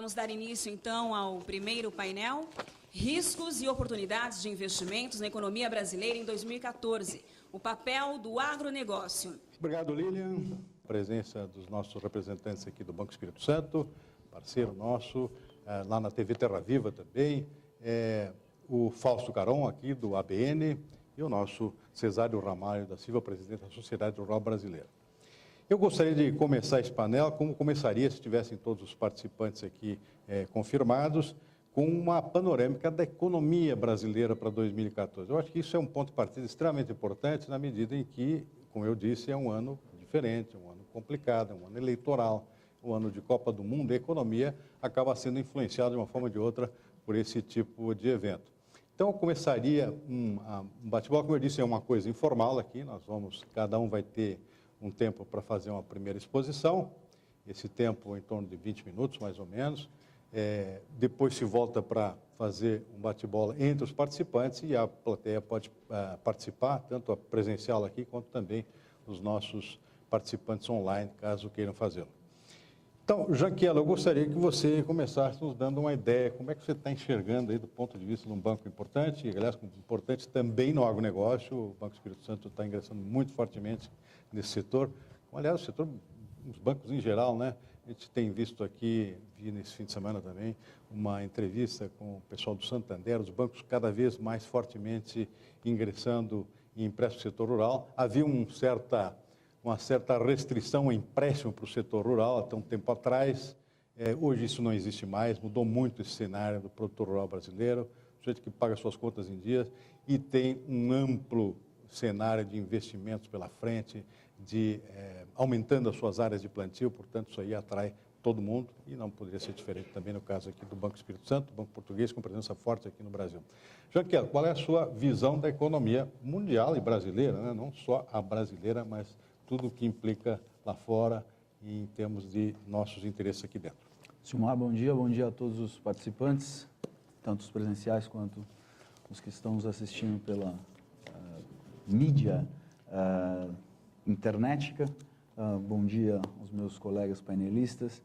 Vamos dar início, então, ao primeiro painel. Riscos e oportunidades de investimentos na economia brasileira em 2014. O papel do agronegócio. Obrigado, Lilian. A presença dos nossos representantes aqui do Banco Espírito Santo, parceiro nosso, lá na TV Terra Viva também, o Fausto Caron, aqui do ABN, e o nosso Cesário Ramalho da Silva, presidente da Sociedade Rural Brasileira. Eu gostaria de começar esse painel, como começaria se tivessem todos os participantes aqui confirmados, com uma panorâmica da economia brasileira para 2014. Eu acho que isso é um ponto de partida extremamente importante na medida em que, como eu disse, é um ano diferente, um ano complicado, é um ano eleitoral, um ano de Copa do Mundo, e a economia acaba sendo influenciada de uma forma ou de outra por esse tipo de evento. Então, eu começaria um bate-bola, como eu disse, é uma coisa informal aqui, cada um vai ter um tempo para fazer uma primeira exposição, esse tempo em torno de 20 minutos, mais ou menos. Depois se volta para fazer um bate-bola entre os participantes e a plateia pode participar, tanto a presencial aqui, quanto também os nossos participantes online, caso queiram fazê-lo. Então, Janquiela, eu gostaria que você começasse nos dando uma ideia, como é que você está enxergando aí do ponto de vista de um banco importante, e, aliás, importante também no agronegócio, o Banco Espírito Santo está ingressando muito fortemente nesse setor, aliás, o setor, os bancos em geral, né? A gente tem visto aqui, vi nesse fim de semana também, uma entrevista com o pessoal do Santander, os bancos cada vez mais fortemente ingressando em empréstimo do setor rural. Havia uma certa restrição ao empréstimo para o setor rural até um tempo atrás. Hoje isso não existe mais, mudou muito esse cenário do produtor rural brasileiro, o sujeito que paga suas contas em dias e tem um amplo cenário de investimentos pela frente, aumentando as suas áreas de plantio, portanto, isso aí atrai todo mundo e não poderia ser diferente também no caso aqui do Banco Espírito Santo, Banco Português, com presença forte aqui no Brasil. Janquiela, qual é a sua visão da economia mundial e brasileira, né? Não só a brasileira, mas tudo o que implica lá fora e em termos de nossos interesses aqui dentro? Silmar, bom dia a todos os participantes, tanto os presenciais quanto os que estão nos assistindo pela mídia internética. Bom dia aos meus colegas painelistas.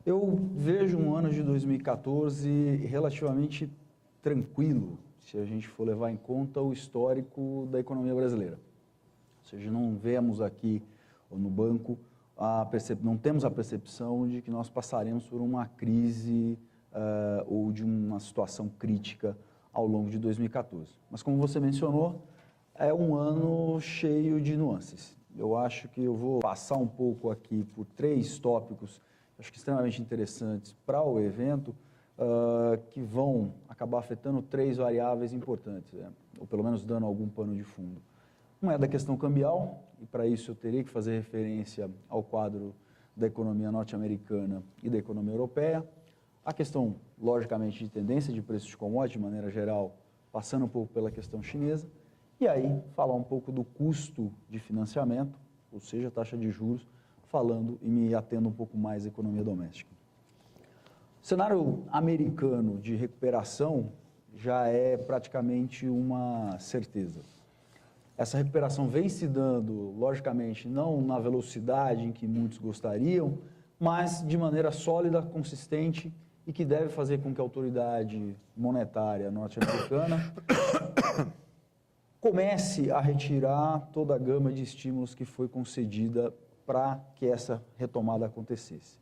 Eu vejo um ano de 2014 relativamente tranquilo, se a gente for levar em conta o histórico da economia brasileira. Ou seja, não vemos aqui ou no banco, não temos a percepção de que nós passaremos por uma crise ou de uma situação crítica ao longo de 2014. Mas como você mencionou, é um ano cheio de nuances. Eu acho que eu vou passar um pouco aqui por 3 tópicos, acho que extremamente interessantes para o evento, que vão acabar afetando 3 variáveis importantes, ou pelo menos dando algum pano de fundo. Um é da questão cambial, e para isso eu teria que fazer referência ao quadro da economia norte-americana e da economia europeia. A questão, logicamente, de tendência de preços de commodities, de maneira geral, passando um pouco pela questão chinesa. E aí, falar um pouco do custo de financiamento, ou seja, a taxa de juros, falando e me atendo um pouco mais à economia doméstica. O cenário americano de recuperação já é praticamente uma certeza. Essa recuperação vem se dando, logicamente, não na velocidade em que muitos gostariam, mas de maneira sólida, consistente e que deve fazer com que a autoridade monetária norte-americana comece a retirar toda a gama de estímulos que foi concedida para que essa retomada acontecesse.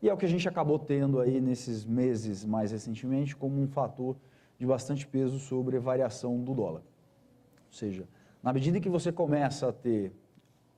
E é o que a gente acabou tendo aí nesses meses mais recentemente como um fator de bastante peso sobre a variação do dólar. Ou seja, na medida que você começa a ter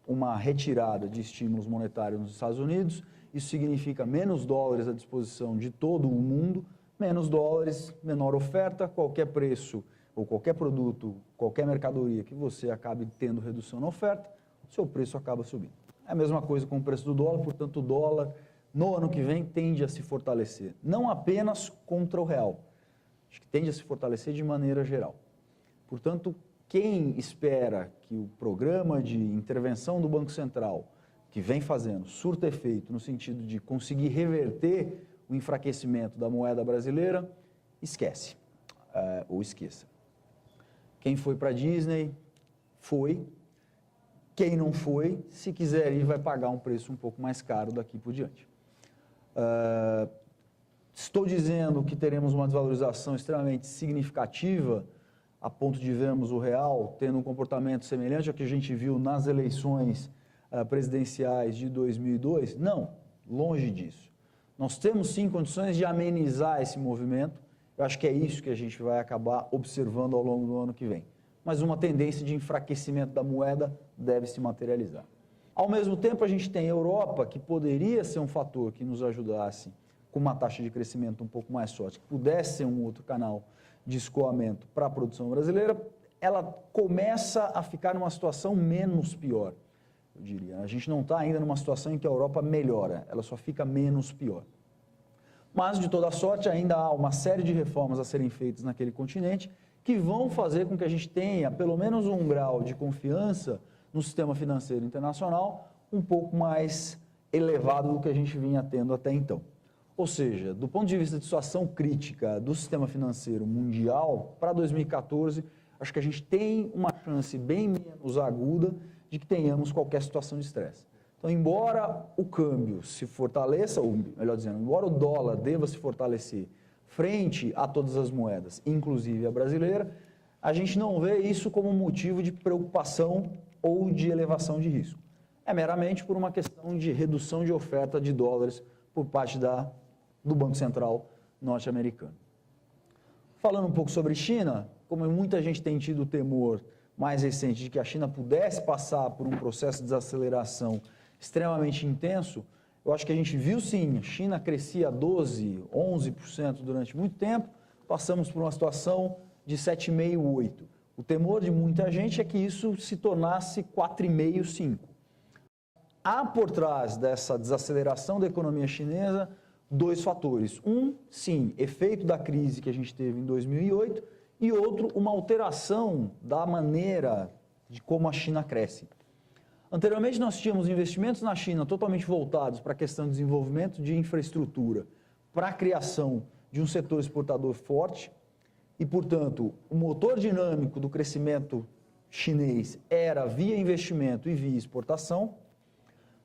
uma retirada de estímulos monetários nos Estados Unidos, isso significa menos dólares à disposição de todo o mundo, menos dólares, menor oferta, qualquer preço ou qualquer produto, qualquer mercadoria que você acabe tendo redução na oferta, o seu preço acaba subindo. É a mesma coisa com o preço do dólar, portanto o dólar no ano que vem tende a se fortalecer, não apenas contra o real, acho que tende a se fortalecer de maneira geral. Portanto, quem espera que o programa de intervenção do Banco Central, que vem fazendo, surta efeito no sentido de conseguir reverter o enfraquecimento da moeda brasileira, esquece, ou esqueça. Quem foi para a Disney, foi. Quem não foi, se quiser ir, vai pagar um preço um pouco mais caro daqui por diante. estou dizendo que teremos uma desvalorização extremamente significativa, a ponto de vermos o real tendo um comportamento semelhante ao que a gente viu nas eleições presidenciais de 2002? Não, longe disso. Nós temos sim condições de amenizar esse movimento, eu acho que é isso que a gente vai acabar observando ao longo do ano que vem. Mas uma tendência de enfraquecimento da moeda deve se materializar. Ao mesmo tempo, a gente tem a Europa, que poderia ser um fator que nos ajudasse com uma taxa de crescimento um pouco mais forte, que pudesse ser um outro canal de escoamento para a produção brasileira, ela começa a ficar numa situação menos pior, eu diria. A gente não está ainda numa situação em que a Europa melhora, ela só fica menos pior. Mas, de toda sorte, ainda há uma série de reformas a serem feitas naquele continente que vão fazer com que a gente tenha pelo menos um grau de confiança no sistema financeiro internacional um pouco mais elevado do que a gente vinha tendo até então. Ou seja, do ponto de vista de situação crítica do sistema financeiro mundial, para 2014, acho que a gente tem uma chance bem menos aguda de que tenhamos qualquer situação de estresse. Então, embora o câmbio se fortaleça, ou melhor dizendo, embora o dólar deva se fortalecer frente a todas as moedas, inclusive a brasileira, a gente não vê isso como motivo de preocupação ou de elevação de risco. É meramente por uma questão de redução de oferta de dólares por parte do Banco Central norte-americano. Falando um pouco sobre China, como muita gente tem tido o temor mais recente de que a China pudesse passar por um processo de desaceleração extremamente intenso, eu acho que a gente viu sim, a China crescia 12%, 11% durante muito tempo, passamos por uma situação de 7,5%, 8%. O temor de muita gente é que isso se tornasse 4,5%, 5%. Há por trás dessa desaceleração da economia chinesa dois fatores. Um, sim, efeito da crise que a gente teve em 2008 e outro, uma alteração da maneira de como a China cresce. Anteriormente, nós tínhamos investimentos na China totalmente voltados para a questão de desenvolvimento de infraestrutura, para a criação de um setor exportador forte e, portanto, o motor dinâmico do crescimento chinês era via investimento e via exportação.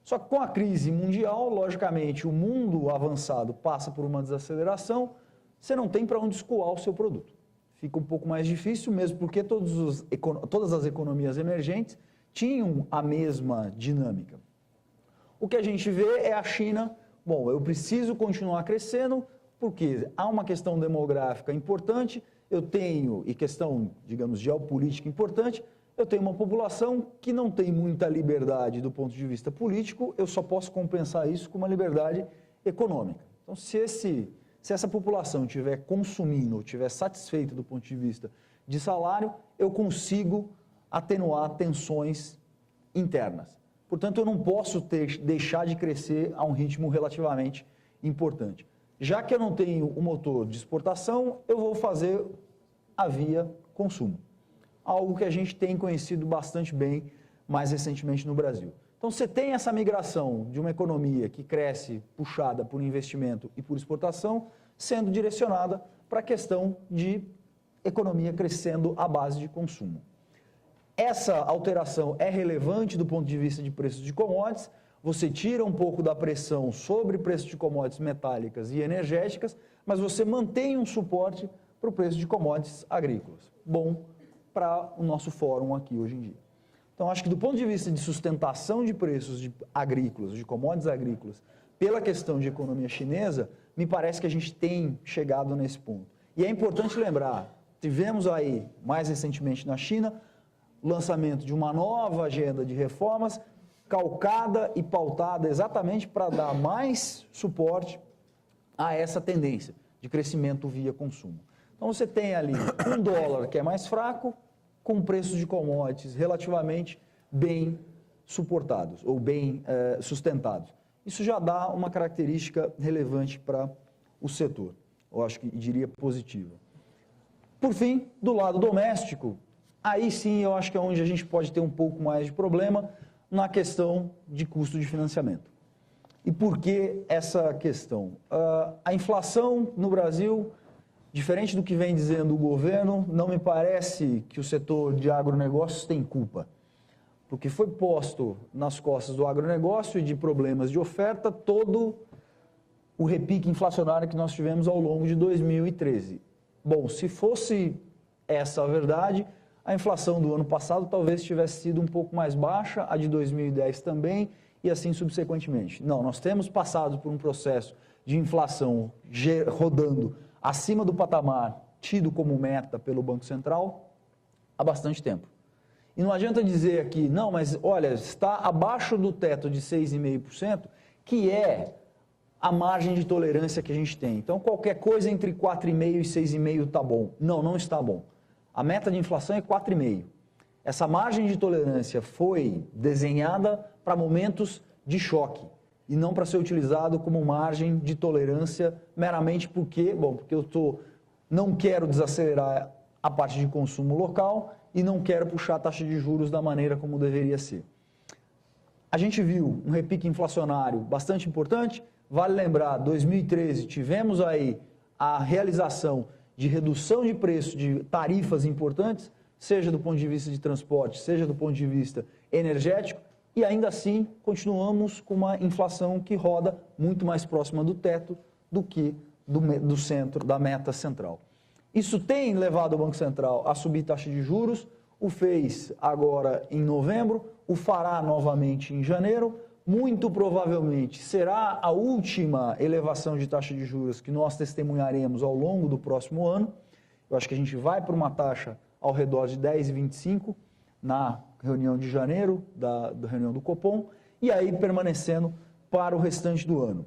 Só que com a crise mundial, logicamente, o mundo avançado passa por uma desaceleração, você não tem para onde escoar o seu produto. Fica um pouco mais difícil, mesmo porque todas as economias emergentes tinham a mesma dinâmica. O que a gente vê é a China, bom, eu preciso continuar crescendo, porque há uma questão demográfica importante, eu tenho, e questão, digamos, geopolítica importante, eu tenho uma população que não tem muita liberdade do ponto de vista político, eu só posso compensar isso com uma liberdade econômica. Então, se essa população estiver consumindo, estiver satisfeita do ponto de vista de salário, eu consigo atenuar tensões internas. Portanto, eu não posso deixar de crescer a um ritmo relativamente importante. Já que eu não tenho o motor de exportação, eu vou fazer a via consumo. Algo que a gente tem conhecido bastante bem mais recentemente no Brasil. Então, você tem essa migração de uma economia que cresce puxada por investimento e por exportação, sendo direcionada para a questão de economia crescendo à base de consumo. Essa alteração é relevante do ponto de vista de preços de commodities, você tira um pouco da pressão sobre preços de commodities metálicas e energéticas, mas você mantém um suporte para o preço de commodities agrícolas. Bom para o nosso fórum aqui hoje em dia. Então, acho que do ponto de vista de sustentação de preços agrícolas, de commodities agrícolas, pela questão de economia chinesa, me parece que a gente tem chegado nesse ponto. E é importante lembrar, tivemos aí, mais recentemente na China, o lançamento de uma nova agenda de reformas, calcada e pautada exatamente para dar mais suporte a essa tendência de crescimento via consumo. Então, você tem ali um dólar que é mais fraco, com preços de commodities relativamente bem suportados ou bem sustentados. Isso já dá uma característica relevante para o setor, eu acho que diria positiva. Por fim, do lado doméstico, aí sim eu acho que é onde a gente pode ter um pouco mais de problema na questão de custo de financiamento. E por que essa questão? A inflação no Brasil, diferente do que vem dizendo o governo, não me parece que o setor de agronegócios tem culpa. Porque foi posto nas costas do agronegócio e de problemas de oferta todo o repique inflacionário que nós tivemos ao longo de 2013. Bom, se fosse essa a verdade, a inflação do ano passado talvez tivesse sido um pouco mais baixa, a de 2010 também, e assim subsequentemente. Não, nós temos passado por um processo de inflação rodando acima do patamar tido como meta pelo Banco Central há bastante tempo. E não adianta dizer aqui, não, mas olha, está abaixo do teto de 6,5%, que é a margem de tolerância que a gente tem. Então, qualquer coisa entre 4,5% e 6,5% está bom. Não, não está bom. A meta de inflação é 4,5%. Essa margem de tolerância foi desenhada para momentos de choque e não para ser utilizado como margem de tolerância meramente porque eu não quero desacelerar a parte de consumo local e não quero puxar a taxa de juros da maneira como deveria ser. A gente viu um repique inflacionário bastante importante. Vale lembrar, 2013 tivemos aí a realização de redução de preço de tarifas importantes, seja do ponto de vista de transporte, seja do ponto de vista energético, e ainda assim continuamos com uma inflação que roda muito mais próxima do teto do que do centro, da meta central. Isso tem levado o Banco Central a subir taxa de juros, o fez agora em novembro, o fará novamente em janeiro, muito provavelmente será a última elevação de taxa de juros que nós testemunharemos ao longo do próximo ano. Eu acho que a gente vai para uma taxa ao redor de 10,25 na reunião de janeiro, da reunião do Copom, e aí permanecendo para o restante do ano.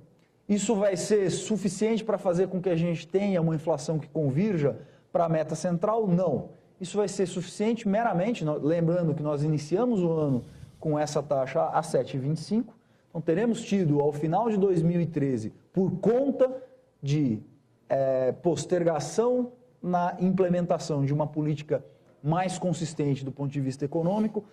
Isso vai ser suficiente para fazer com que a gente tenha uma inflação que convirja para a meta central? Não. Isso vai ser suficiente meramente, lembrando que nós iniciamos o ano com essa taxa a 7,25, então teremos tido ao final de 2013, por conta de postergação na implementação de uma política mais consistente do ponto de vista econômico,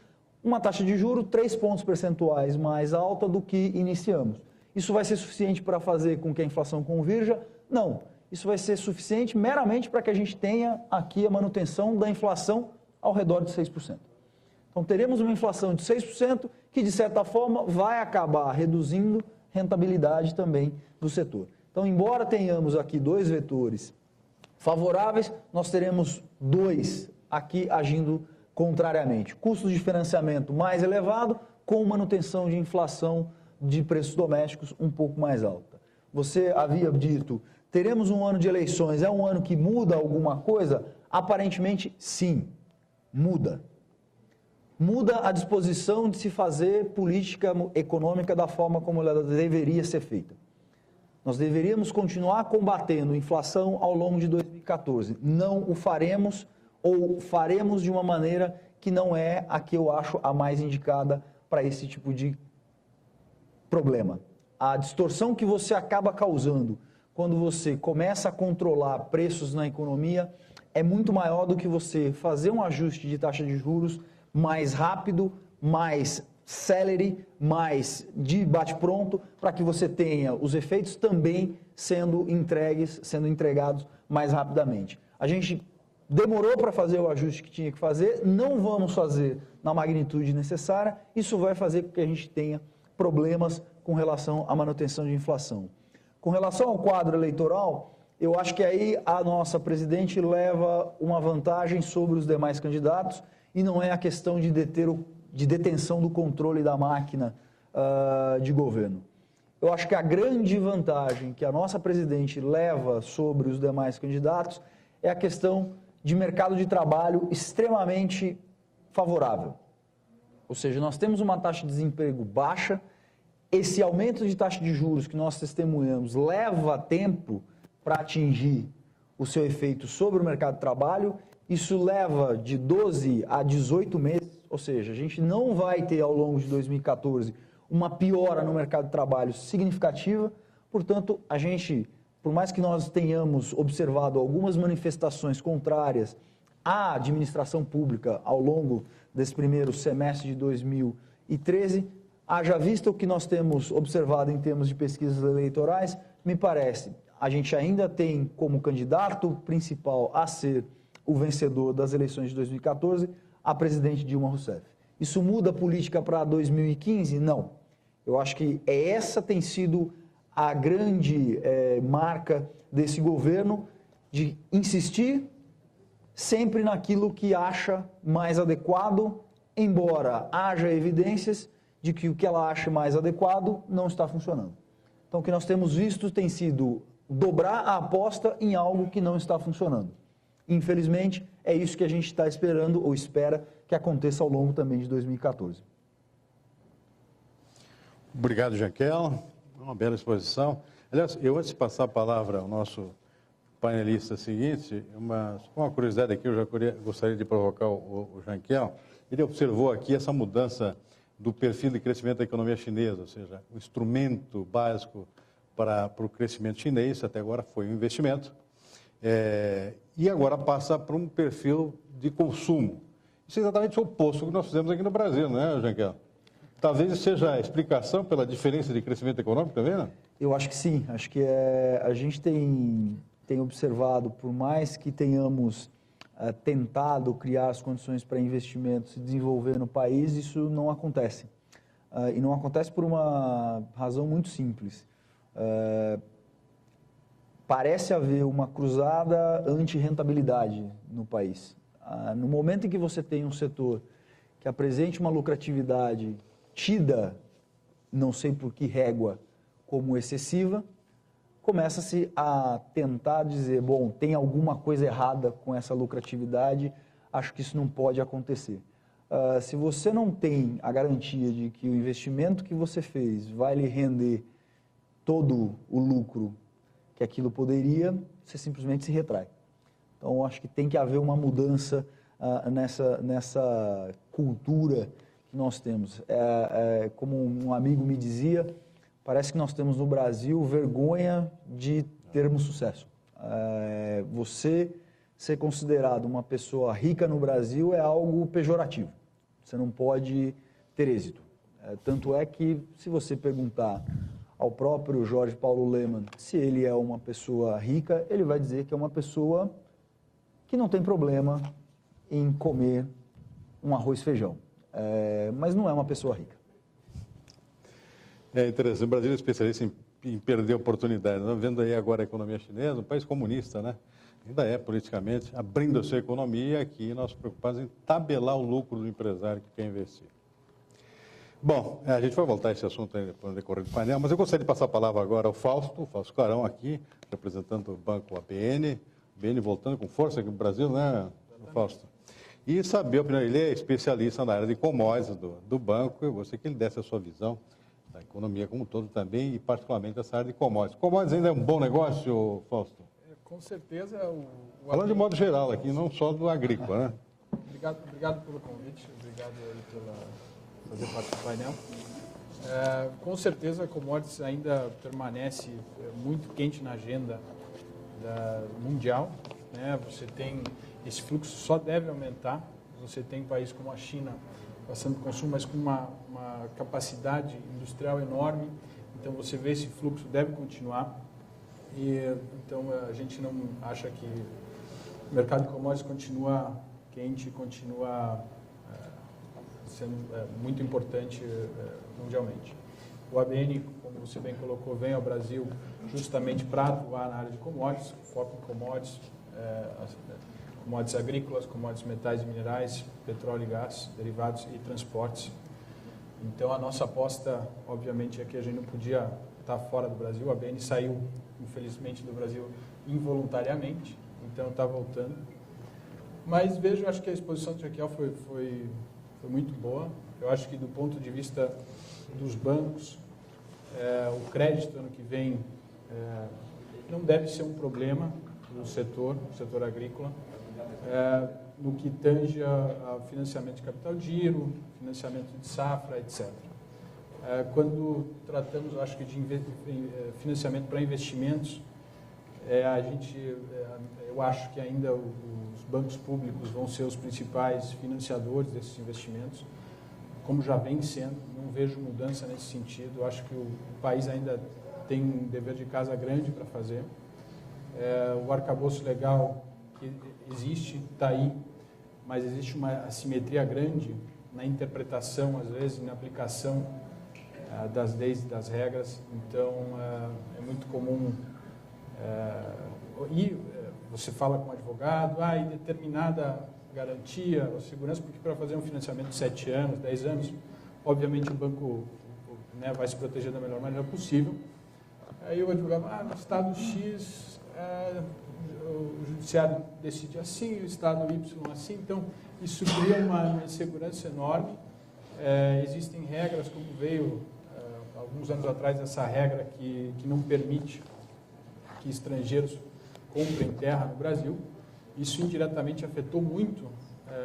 uma taxa de juros 3 pontos percentuais mais alta do que iniciamos. Isso vai ser suficiente para fazer com que a inflação convirja? Não. Isso vai ser suficiente meramente para que a gente tenha aqui a manutenção da inflação ao redor de 6%. Então, teremos uma inflação de 6% que, de certa forma, vai acabar reduzindo rentabilidade também do setor. Então, embora tenhamos aqui dois vetores favoráveis, nós teremos dois aqui agindo contrariamente. Custo de financiamento mais elevado com manutenção de inflação de preços domésticos um pouco mais alta. Você havia dito, teremos um ano de eleições, é um ano que muda alguma coisa? Aparentemente, sim, muda. Muda a disposição de se fazer política econômica da forma como ela deveria ser feita. Nós deveríamos continuar combatendo a inflação ao longo de 2014. Não o faremos ou faremos de uma maneira que não é a que eu acho a mais indicada para esse tipo de problema. A distorção que você acaba causando quando você começa a controlar preços na economia é muito maior do que você fazer um ajuste de taxa de juros mais rápido, mais célere, mais de bate-pronto, para que você tenha os efeitos também sendo entregados mais rapidamente. A gente demorou para fazer o ajuste que tinha que fazer, não vamos fazer na magnitude necessária, isso vai fazer com que a gente tenha problemas com relação à manutenção de inflação. Com relação ao quadro eleitoral, eu acho que aí a nossa presidente leva uma vantagem sobre os demais candidatos e não é a questão de detenção do controle da máquina de governo. Eu acho que a grande vantagem que a nossa presidente leva sobre os demais candidatos é a questão de mercado de trabalho extremamente favorável. Ou seja, nós temos uma taxa de desemprego baixa, esse aumento de taxa de juros que nós testemunhamos leva tempo para atingir o seu efeito sobre o mercado de trabalho, isso leva de 12 a 18 meses, ou seja, a gente não vai ter ao longo de 2014 uma piora no mercado de trabalho significativa, portanto, a gente, por mais que nós tenhamos observado algumas manifestações contrárias à administração pública ao longo desse primeiro semestre de 2013, haja vista o que nós temos observado em termos de pesquisas eleitorais, me parece, a gente ainda tem como candidato principal a ser o vencedor das eleições de 2014, a presidente Dilma Rousseff. Isso muda a política para 2015? Não. Eu acho que essa tem sido a grande marca desse governo de insistir sempre naquilo que acha mais adequado, embora haja evidências de que o que ela acha mais adequado não está funcionando. Então, o que nós temos visto tem sido dobrar a aposta em algo que não está funcionando. Infelizmente, é isso que a gente está esperando ou espera que aconteça ao longo também de 2014. Obrigado, Janquel. Uma bela exposição. Aliás, eu antes de passar a palavra ao nosso painelista seguinte, uma curiosidade aqui, eu já gostaria de provocar o Janquel. Ele observou aqui essa mudança do perfil de crescimento da economia chinesa, ou seja, o instrumento básico para o crescimento chinês, até agora foi o investimento, e agora passa para um perfil de consumo. Isso é exatamente o oposto do que nós fizemos aqui no Brasil, não é, Janquel? Talvez seja a explicação pela diferença de crescimento econômico também, não? Eu acho que sim, acho que a gente tem observado, por mais que tenhamos tentado criar as condições para investimentos e desenvolver no país, isso não acontece. E não acontece por uma razão muito simples. Parece haver uma cruzada anti-rentabilidade no país. No momento em que você tem um setor que apresente uma lucratividade tida, não sei por que régua, como excessiva, começa-se a tentar dizer, bom, tem alguma coisa errada com essa lucratividade, acho que isso não pode acontecer. Se você não tem a garantia de que o investimento que você fez vai lhe render todo o lucro que aquilo poderia, você simplesmente se retrai. Então, acho que tem que haver uma mudança nessa cultura que nós temos. Como um amigo me dizia, parece que nós temos no Brasil vergonha de termos sucesso. Você ser considerado uma pessoa rica no Brasil é algo pejorativo. Você não pode ter êxito. Tanto é que, se você perguntar ao próprio Jorge Paulo Lemann se ele é uma pessoa rica, ele vai dizer que é uma pessoa que não tem problema em comer um arroz e feijão. Mas não é uma pessoa rica. É interessante, o Brasil é especialista em perder oportunidades. Estamos vendo aí agora a economia chinesa, um país comunista, né? Ainda é politicamente, abrindo a sua economia, aqui nós preocupados em tabelar o lucro do empresário que quer investir. Bom, a gente vai voltar a esse assunto aí no decorrer do painel, mas eu gostaria de passar a palavra agora ao Fausto Carão aqui, representando o Banco ABN, ABN voltando com força aqui no Brasil, né, Fausto? E saber, ele é especialista na área de commodities do banco, eu gostaria que ele desse a sua visão da economia como um todo também, e particularmente essa área de commodities. Commodities ainda é um bom negócio, Fausto? Com certeza. Falando de modo geral aqui, não só do agrícola, né? Obrigado pelo convite, obrigado aí pela fazer parte do painel. Com certeza a commodities ainda permanece muito quente na agenda mundial, né? Você tem, esse fluxo só deve aumentar, você tem um país como a China passando consumo, mas com uma capacidade industrial enorme, então você vê esse fluxo deve continuar, e então a gente não acha que o mercado de commodities continua quente, continua sendo muito importante mundialmente. O ABN, como você bem colocou, vem ao Brasil justamente para atuar na área de commodities, foco em commodities, commodities agrícolas, commodities metais e minerais, petróleo e gás, derivados e transportes. Então, a nossa aposta, obviamente, é que a gente não podia estar fora do Brasil. O ABN saiu, infelizmente, do Brasil involuntariamente, então está voltando. Mas vejo, acho que a exposição do Jaquel foi muito boa. Eu acho que, do ponto de vista dos bancos, o crédito ano que vem não deve ser um problema no setor agrícola, no que tange a financiamento de capital de giro, financiamento de safra, etc. Quando tratamos, acho que, de financiamento para investimentos, eu acho que ainda os bancos públicos vão ser os principais financiadores desses investimentos, como já vem sendo. Não vejo mudança nesse sentido. Eu acho que o país ainda tem um dever de casa grande para fazer. O arcabouço legal que existe, está aí, mas existe uma assimetria grande na interpretação, às vezes, na aplicação das leis e das regras. Então, é muito comum você fala com um advogado, e determinada garantia ou segurança, porque para fazer um financiamento de 7 anos, 10 anos, obviamente o banco vai se proteger da melhor maneira possível. Aí o advogado, no estado X, o judiciário decide assim, o estado Y assim, então isso cria uma insegurança enorme. Existem regras, como veio alguns anos atrás essa regra que não permite que estrangeiros comprem terra no Brasil. Isso indiretamente afetou muito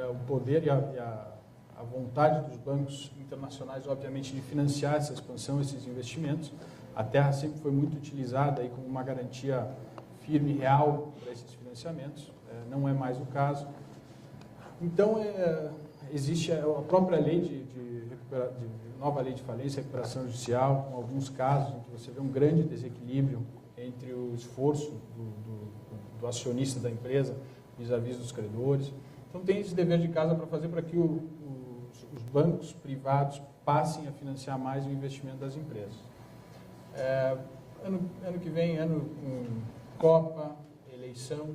o poder e a vontade dos bancos internacionais, obviamente, de financiar essa expansão, esses investimentos. A terra sempre foi muito utilizada aí como uma garantia firme e real para esses financiamentos. Não é mais o caso. Então, existe a própria lei de nova lei de falência e recuperação judicial, com alguns casos em que você vê um grande desequilíbrio entre o esforço do acionista da empresa vis-à-vis dos credores. Então, tem esse dever de casa para fazer para que os bancos privados passem a financiar mais o investimento das empresas. Ano que vem, ano com Copa, eleição,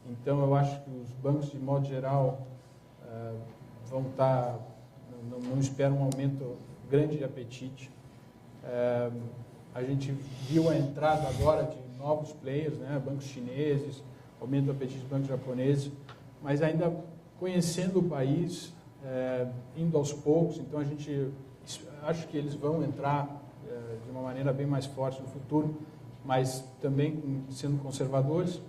então eu acho que os bancos, de modo geral, vão estar, não espero um aumento grande de apetite. A gente viu a entrada agora de novos players, bancos chineses, aumento do apetite dos bancos japoneses, mas ainda conhecendo o país, indo aos poucos, então a gente acho que eles vão entrar de uma maneira bem mais forte no futuro, mas também sendo conservadores.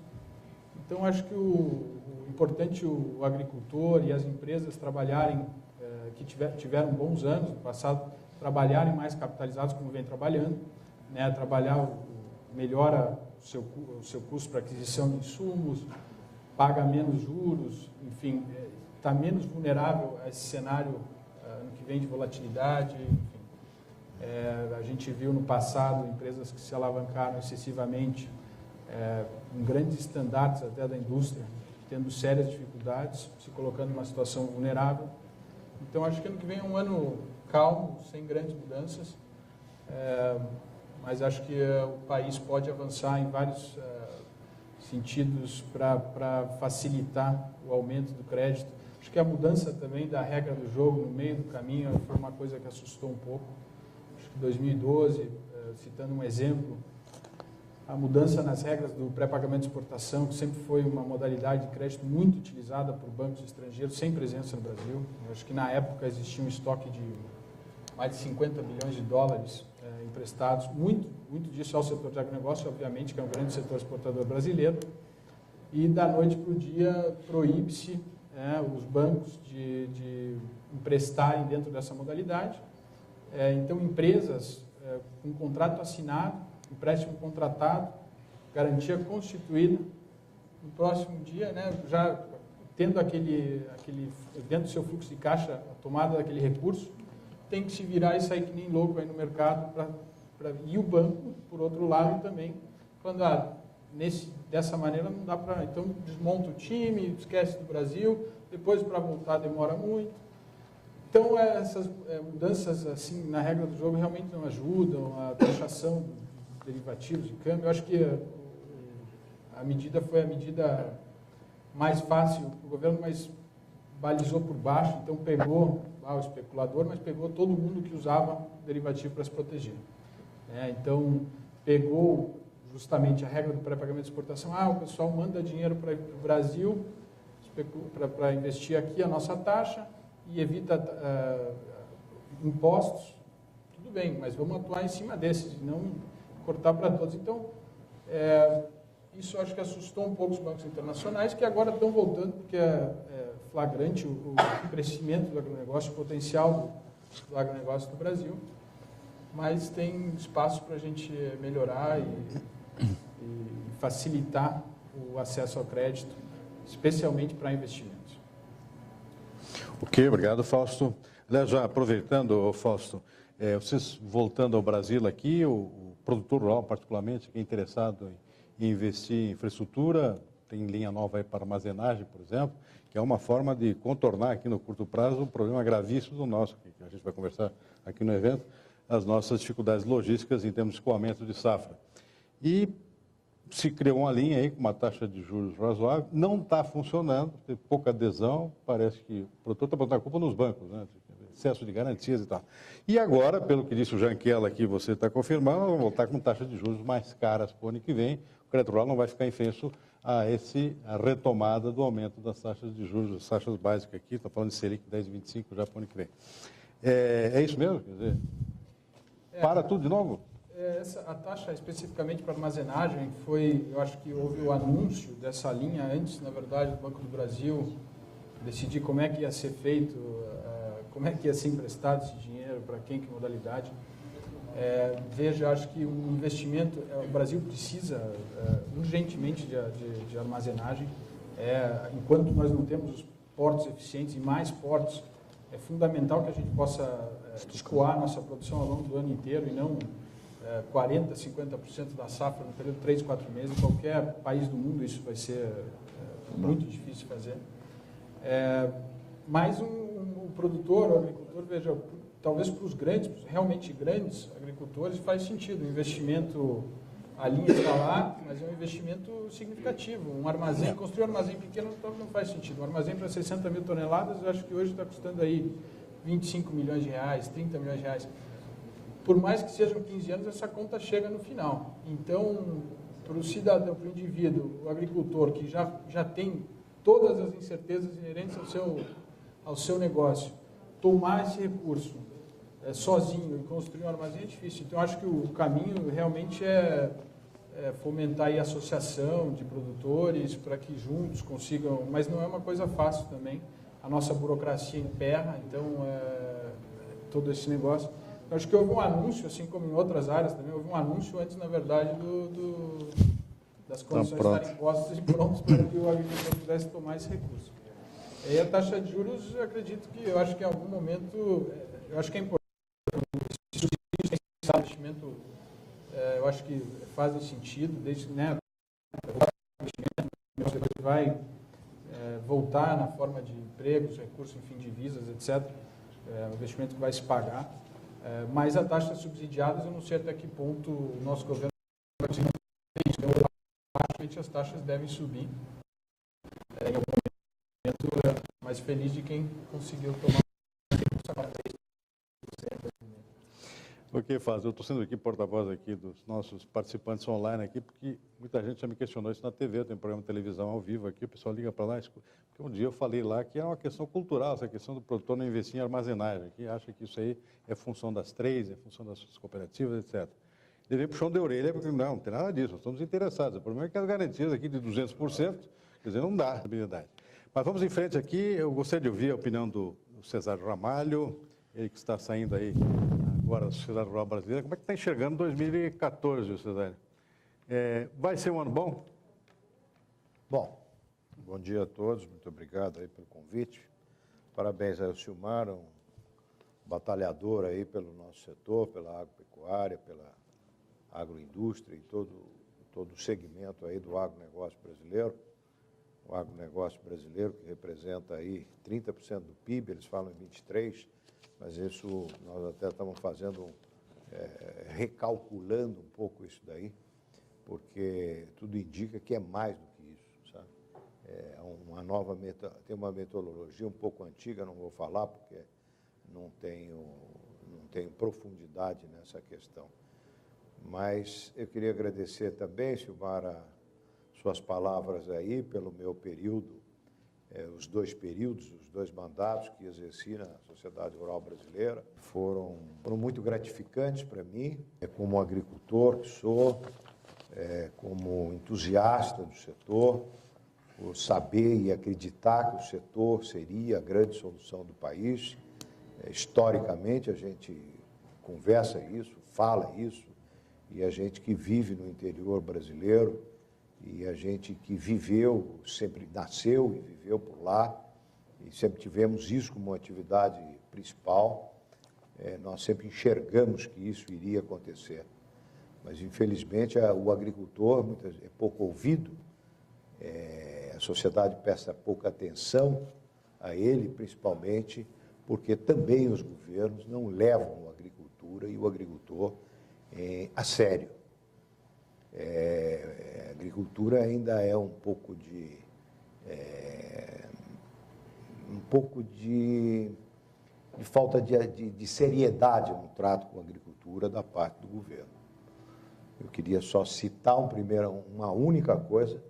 Então acho que o importante o agricultor e as empresas trabalharem, que tiveram bons anos no passado, trabalharem mais capitalizados como vem trabalhando, melhora o seu custo para aquisição de insumos, paga menos juros, enfim, está menos vulnerável a esse cenário ano que vem de volatilidade, enfim. A gente viu no passado empresas que se alavancaram excessivamente, com grandes estandartes até da indústria, tendo sérias dificuldades, se colocando numa situação vulnerável. Então, acho que ano que vem é um ano calmo, sem grandes mudanças, mas acho que o país pode avançar em vários sentidos para facilitar o aumento do crédito. Acho que a mudança também da regra do jogo no meio do caminho foi uma coisa que assustou um pouco. Acho que 2012, citando um exemplo, a mudança nas regras do pré-pagamento de exportação, que sempre foi uma modalidade de crédito muito utilizada por bancos estrangeiros, sem presença no Brasil. Eu acho que na época existia um estoque de mais de 50 bilhões de dólares emprestados, muito disso ao setor de agronegócio, obviamente, que é um grande setor exportador brasileiro, e da noite para o dia proíbe-se os bancos de emprestarem dentro dessa modalidade. Então, empresas com contrato assinado, empréstimo contratado, garantia constituída, no próximo dia, já tendo aquele dentro do seu fluxo de caixa, a tomada daquele recurso, tem que se virar e sair que nem louco aí no mercado. E o banco, por outro lado, também, falando, dessa maneira não dá para... Então, desmonta o time, esquece do Brasil, depois para voltar demora muito. Então, essas mudanças assim na regra do jogo realmente não ajudam, a taxação dos derivativos de câmbio. Eu acho que a medida foi a medida mais fácil para o governo, mas balizou por baixo, então pegou o especulador, mas pegou todo mundo que usava derivativo para se proteger. Então, pegou justamente a regra do pré-pagamento de exportação. O pessoal manda dinheiro para o Brasil para investir aqui a nossa taxa e evita impostos. Tudo bem, mas vamos atuar em cima desses e não cortar para todos. Então, isso acho que assustou um pouco os bancos internacionais, que agora estão voltando, porque é flagrante o crescimento do agronegócio, o potencial do agronegócio do Brasil, mas tem espaço para a gente melhorar e facilitar o acesso ao crédito, especialmente para investimentos. Ok, obrigado, Fausto. Aliás, já aproveitando, Fausto, vocês voltando ao Brasil aqui, o produtor rural particularmente, que é interessado em investir em infraestrutura, tem linha nova aí para armazenagem, por exemplo, que é uma forma de contornar aqui no curto prazo um problema gravíssimo do nosso, que a gente vai conversar aqui no evento, as nossas dificuldades logísticas em termos de escoamento de safra. E se criou uma linha aí com uma taxa de juros razoável, não está funcionando, tem pouca adesão, parece que o produtor está botando a culpa nos bancos, né? Excesso de garantias e tal. E agora, pelo que disse o Janquela aqui, você está confirmando, nós vamos voltar com taxas de juros mais caras para o ano que vem, o crédito rural não vai ficar infenso a retomada do aumento das taxas de juros, as taxas básicas aqui, está falando de Selic 10,25 já para o ano que vem. É isso mesmo? Quer dizer, para tudo de novo? A taxa especificamente para armazenagem foi, eu acho que houve o anúncio dessa linha antes, na verdade, do Banco do Brasil decidir como é que ia ser feito, como é que ia ser emprestado esse dinheiro, para quem, que modalidade. Veja, acho que o investimento, o Brasil precisa urgentemente de armazenagem. Enquanto nós não temos os portos eficientes e mais portos, é fundamental que a gente possa escoar nossa produção ao longo do ano inteiro e não 40%, 50% da safra no período de 3, 4 meses. Em qualquer país do mundo isso vai ser muito difícil de fazer. Mas o produtor, o agricultor, veja, talvez para os grandes, realmente grandes agricultores, faz sentido. O investimento, a linha está lá, mas é um investimento significativo. Um armazém, construir um armazém pequeno não faz sentido. Um armazém para 60 mil toneladas, eu acho que hoje está custando aí 25 milhões de reais, 30 milhões de reais. Por mais que sejam 15 anos, essa conta chega no final. Então, para o cidadão, para o indivíduo, o agricultor, que já tem todas as incertezas inerentes ao seu negócio, tomar esse recurso sozinho e construir um armazém é difícil. Então, acho que o caminho realmente é fomentar aí a associação de produtores para que juntos consigam, mas não é uma coisa fácil também. A nossa burocracia emperra, então, todo esse negócio. Eu acho que houve um anúncio, assim como em outras áreas também, houve um anúncio antes, na verdade, das condições estarem postas e prontas para que o agricultor pudesse tomar esse recurso. E a taxa de juros, eu acho que em algum momento, eu acho que é importante. Esse investimento, eu acho que faz sentido, desde, né, depois vai voltar na forma de empregos, recursos, enfim, divisas, etc. Um investimento que vai se pagar. Mas a taxa de subsidiadas, eu não sei até que ponto o nosso governo vai conseguir fazer isso. Então, praticamente as taxas devem subir. Em algum momento, mais feliz de quem conseguiu tomar O que faz? Eu estou sendo aqui porta-voz aqui dos nossos participantes online aqui, porque muita gente já me questionou isso na TV, tem um programa de televisão ao vivo aqui, o pessoal liga para lá, porque um dia eu falei lá que é uma questão cultural, essa questão do produtor não investir em armazenagem, que acha que isso aí é função das três, é função das cooperativas, etc. Ele veio puxão de orelha, porque não tem nada disso, nós estamos interessados. O problema é que as garantias aqui de 200%, quer dizer, não dá habilidade. Mas vamos em frente aqui, eu gostaria de ouvir a opinião do Cesário Ramalho, ele que está saindo aí agora da sociedade rural brasileira. Como é que está enxergando 2014, Cesário? Vai ser um ano bom? Bom dia a todos, muito obrigado aí pelo convite. Parabéns ao Silmar, um batalhador aí pelo nosso setor, pela agropecuária, pela agroindústria e todo o segmento aí do agronegócio brasileiro. O agronegócio brasileiro que representa aí 30% do PIB, eles falam em 23%, mas isso nós até estamos fazendo, recalculando um pouco isso daí, porque tudo indica que é mais do que isso, sabe? Tem uma metodologia um pouco antiga, não vou falar porque não tenho profundidade nessa questão. Mas eu queria agradecer também, Silmar, suas palavras aí pelo meu período, os dois períodos, os dois mandatos que exerci na sociedade rural brasileira foram muito gratificantes para mim, como agricultor que sou, como entusiasta do setor, por saber e acreditar que o setor seria a grande solução do país. Historicamente, a gente conversa isso, fala isso, e a gente que vive no interior brasileiro, e a gente que viveu, sempre nasceu e viveu por lá, e sempre tivemos isso como atividade principal, nós sempre enxergamos que isso iria acontecer. Mas, infelizmente, o agricultor é pouco ouvido, a sociedade presta pouca atenção a ele, principalmente porque também os governos não levam a agricultura agricultura e o agricultor a sério. A agricultura ainda é um pouco de falta de seriedade no trato com a agricultura da parte do governo. Eu queria só citar uma única coisa,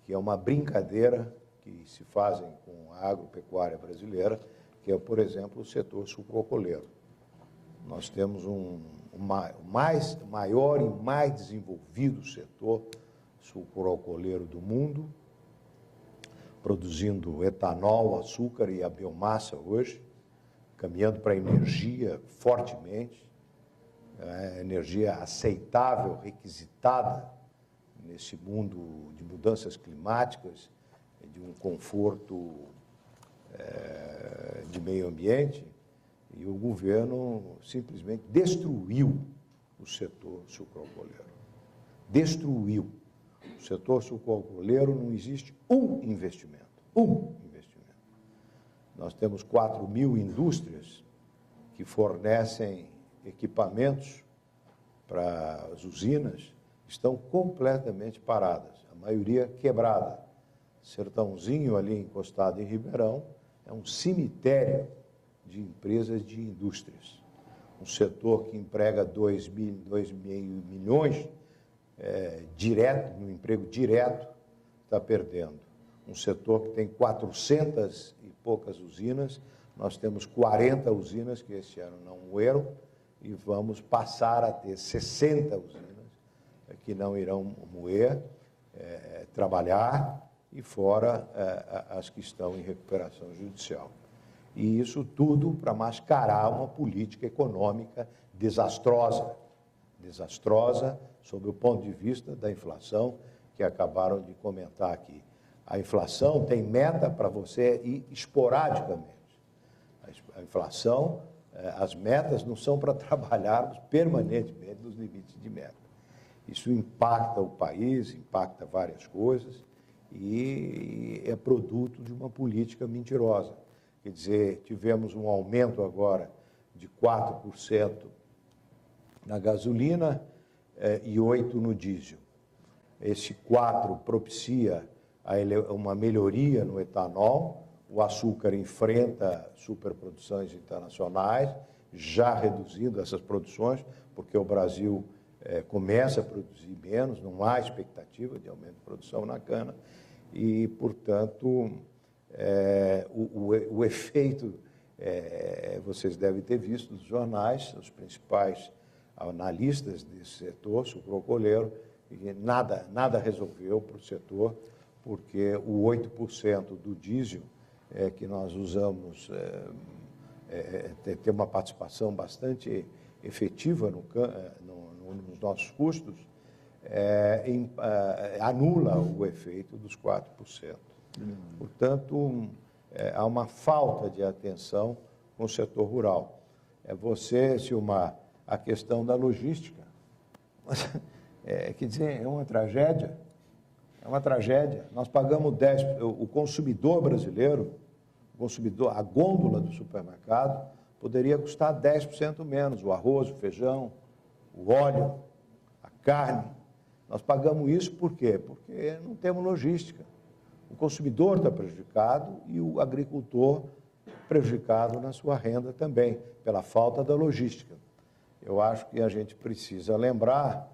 que é uma brincadeira que se fazem com a agropecuária brasileira, que é, por exemplo, o setor sucroalcooleiro. Nós temos o maior e mais desenvolvido setor sucroalcooleiro do mundo, produzindo etanol, açúcar e a biomassa hoje, caminhando para a energia fortemente, energia aceitável, requisitada nesse mundo de mudanças climáticas, de um conforto de meio ambiente, e o governo simplesmente destruiu o setor sucroalcooleiro. Destruiu. O setor sucroalcooleiro não existe um investimento. Nós temos 4.000 indústrias que fornecem equipamentos para as usinas, estão completamente paradas, a maioria quebrada. Sertãozinho, ali encostado em Ribeirão, é um cemitério de empresas de indústrias. Um setor que emprega 2,5 milhões direto, no emprego direto, está perdendo. Um setor que tem 400 e poucas usinas, nós temos 40 usinas que esse ano não moeram, e vamos passar a ter 60 usinas que não irão moer, trabalhar, e fora as que estão em recuperação judicial. E isso tudo para mascarar uma política econômica desastrosa sob o ponto de vista da inflação, que acabaram de comentar aqui. A inflação tem meta para você ir esporadicamente. A inflação, as metas não são para trabalharmos permanentemente nos limites de meta. Isso impacta o país, impacta várias coisas, e é produto de uma política mentirosa. Quer dizer, tivemos um aumento agora de 4% na gasolina e 8% no diesel. Esse 4% propicia uma melhoria no etanol, o açúcar enfrenta superproduções internacionais, já reduzindo essas produções, porque o Brasil começa a produzir menos, não há expectativa de aumento de produção na cana, e, portanto, o efeito, vocês devem ter visto nos jornais, os principais analistas desse setor sucroalcooleiro, e nada resolveu para o setor, porque o 8% do diesel que nós usamos tem uma participação bastante efetiva nos nossos custos, anula o efeito dos 4%. Portanto, há uma falta de atenção com o setor rural. Silmar, a questão da logística. Quer dizer, é uma tragédia. É uma tragédia. Nós pagamos 10%, o consumidor brasileiro, a gôndola do supermercado, poderia custar 10% menos, o arroz, o feijão, o óleo, a carne. Nós pagamos isso por quê? Porque não temos logística. O consumidor está prejudicado e o agricultor prejudicado na sua renda também, pela falta da logística. Eu acho que a gente precisa lembrar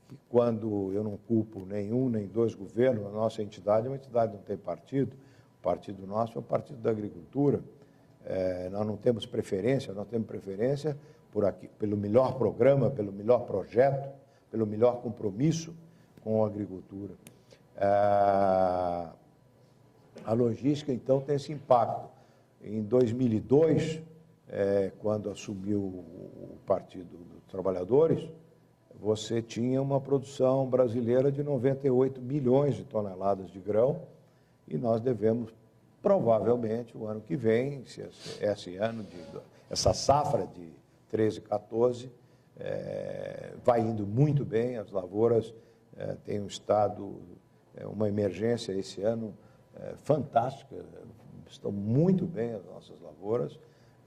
que quando eu não culpo nenhum nem dois governos, a nossa entidade é uma entidade que não tem partido, o partido nosso é o Partido da Agricultura, nós não temos preferência, nós temos preferência pelo melhor programa, pelo melhor projeto, pelo melhor compromisso com a agricultura. A logística, então, tem esse impacto. Em 2002, quando assumiu o Partido dos Trabalhadores, você tinha uma produção brasileira de 98 milhões de toneladas de grão, e nós devemos, provavelmente, o ano que vem, essa safra de 13, 14, vai indo muito bem, as lavouras têm um estado, uma emergência esse ano fantástica, estão muito bem as nossas lavouras,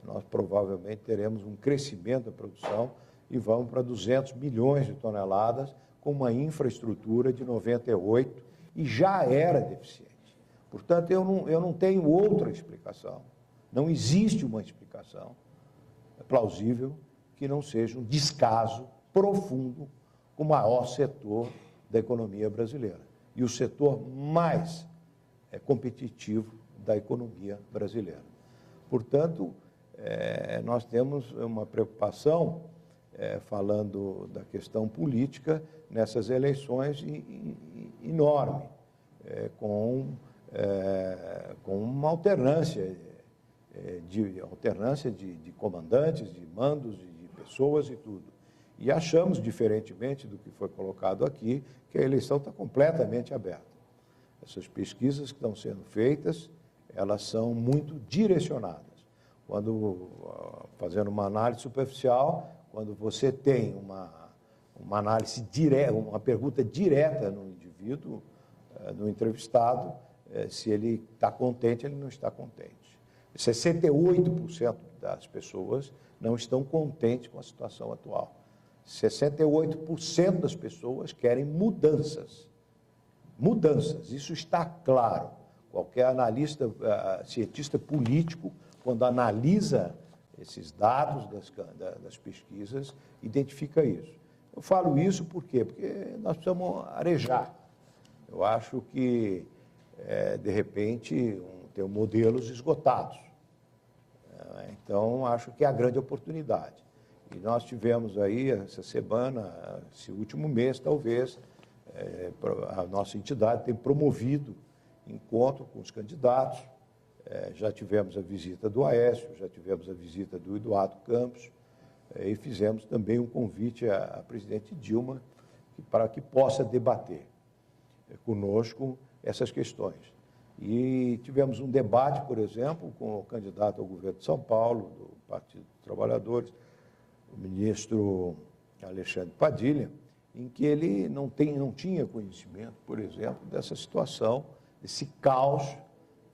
nós provavelmente teremos um crescimento da produção e vamos para 200 milhões de toneladas com uma infraestrutura de 98 e já era deficiente. Portanto, eu não tenho outra explicação, não existe uma explicação plausível que não seja um descaso profundo com o maior setor da economia brasileira e o setor mais competitivo da economia brasileira. Portanto, nós temos uma preocupação, falando da questão política, nessas eleições enorme, com uma alternância de comandantes, de mandos, de pessoas e tudo. E achamos, diferentemente do que foi colocado aqui, que a eleição está completamente aberta. Essas pesquisas que estão sendo feitas, elas são muito direcionadas. Quando, fazendo uma análise superficial, quando você tem uma análise direta, uma pergunta direta no indivíduo, no entrevistado, se ele está contente, ele não está contente. 68% das pessoas não estão contentes com a situação atual. 68% das pessoas querem mudanças. Mudanças, isso está claro. Qualquer analista, cientista político, quando analisa esses dados das pesquisas, identifica isso. Eu falo isso por quê? Porque nós precisamos arejar. Eu acho que, de repente, tem modelos esgotados. Então, acho que é a grande oportunidade. E nós tivemos aí, essa semana, esse último mês, talvez, a nossa entidade tem promovido encontro com os candidatos. Já tivemos a visita do Aécio, já tivemos a visita do Eduardo Campos, e fizemos também um convite à presidente Dilma para que possa debater conosco essas questões. E tivemos um debate, por exemplo, com o candidato ao governo de São Paulo, do Partido dos Trabalhadores, o ministro Alexandre Padilha, em que ele não tinha conhecimento, por exemplo, dessa situação, desse caos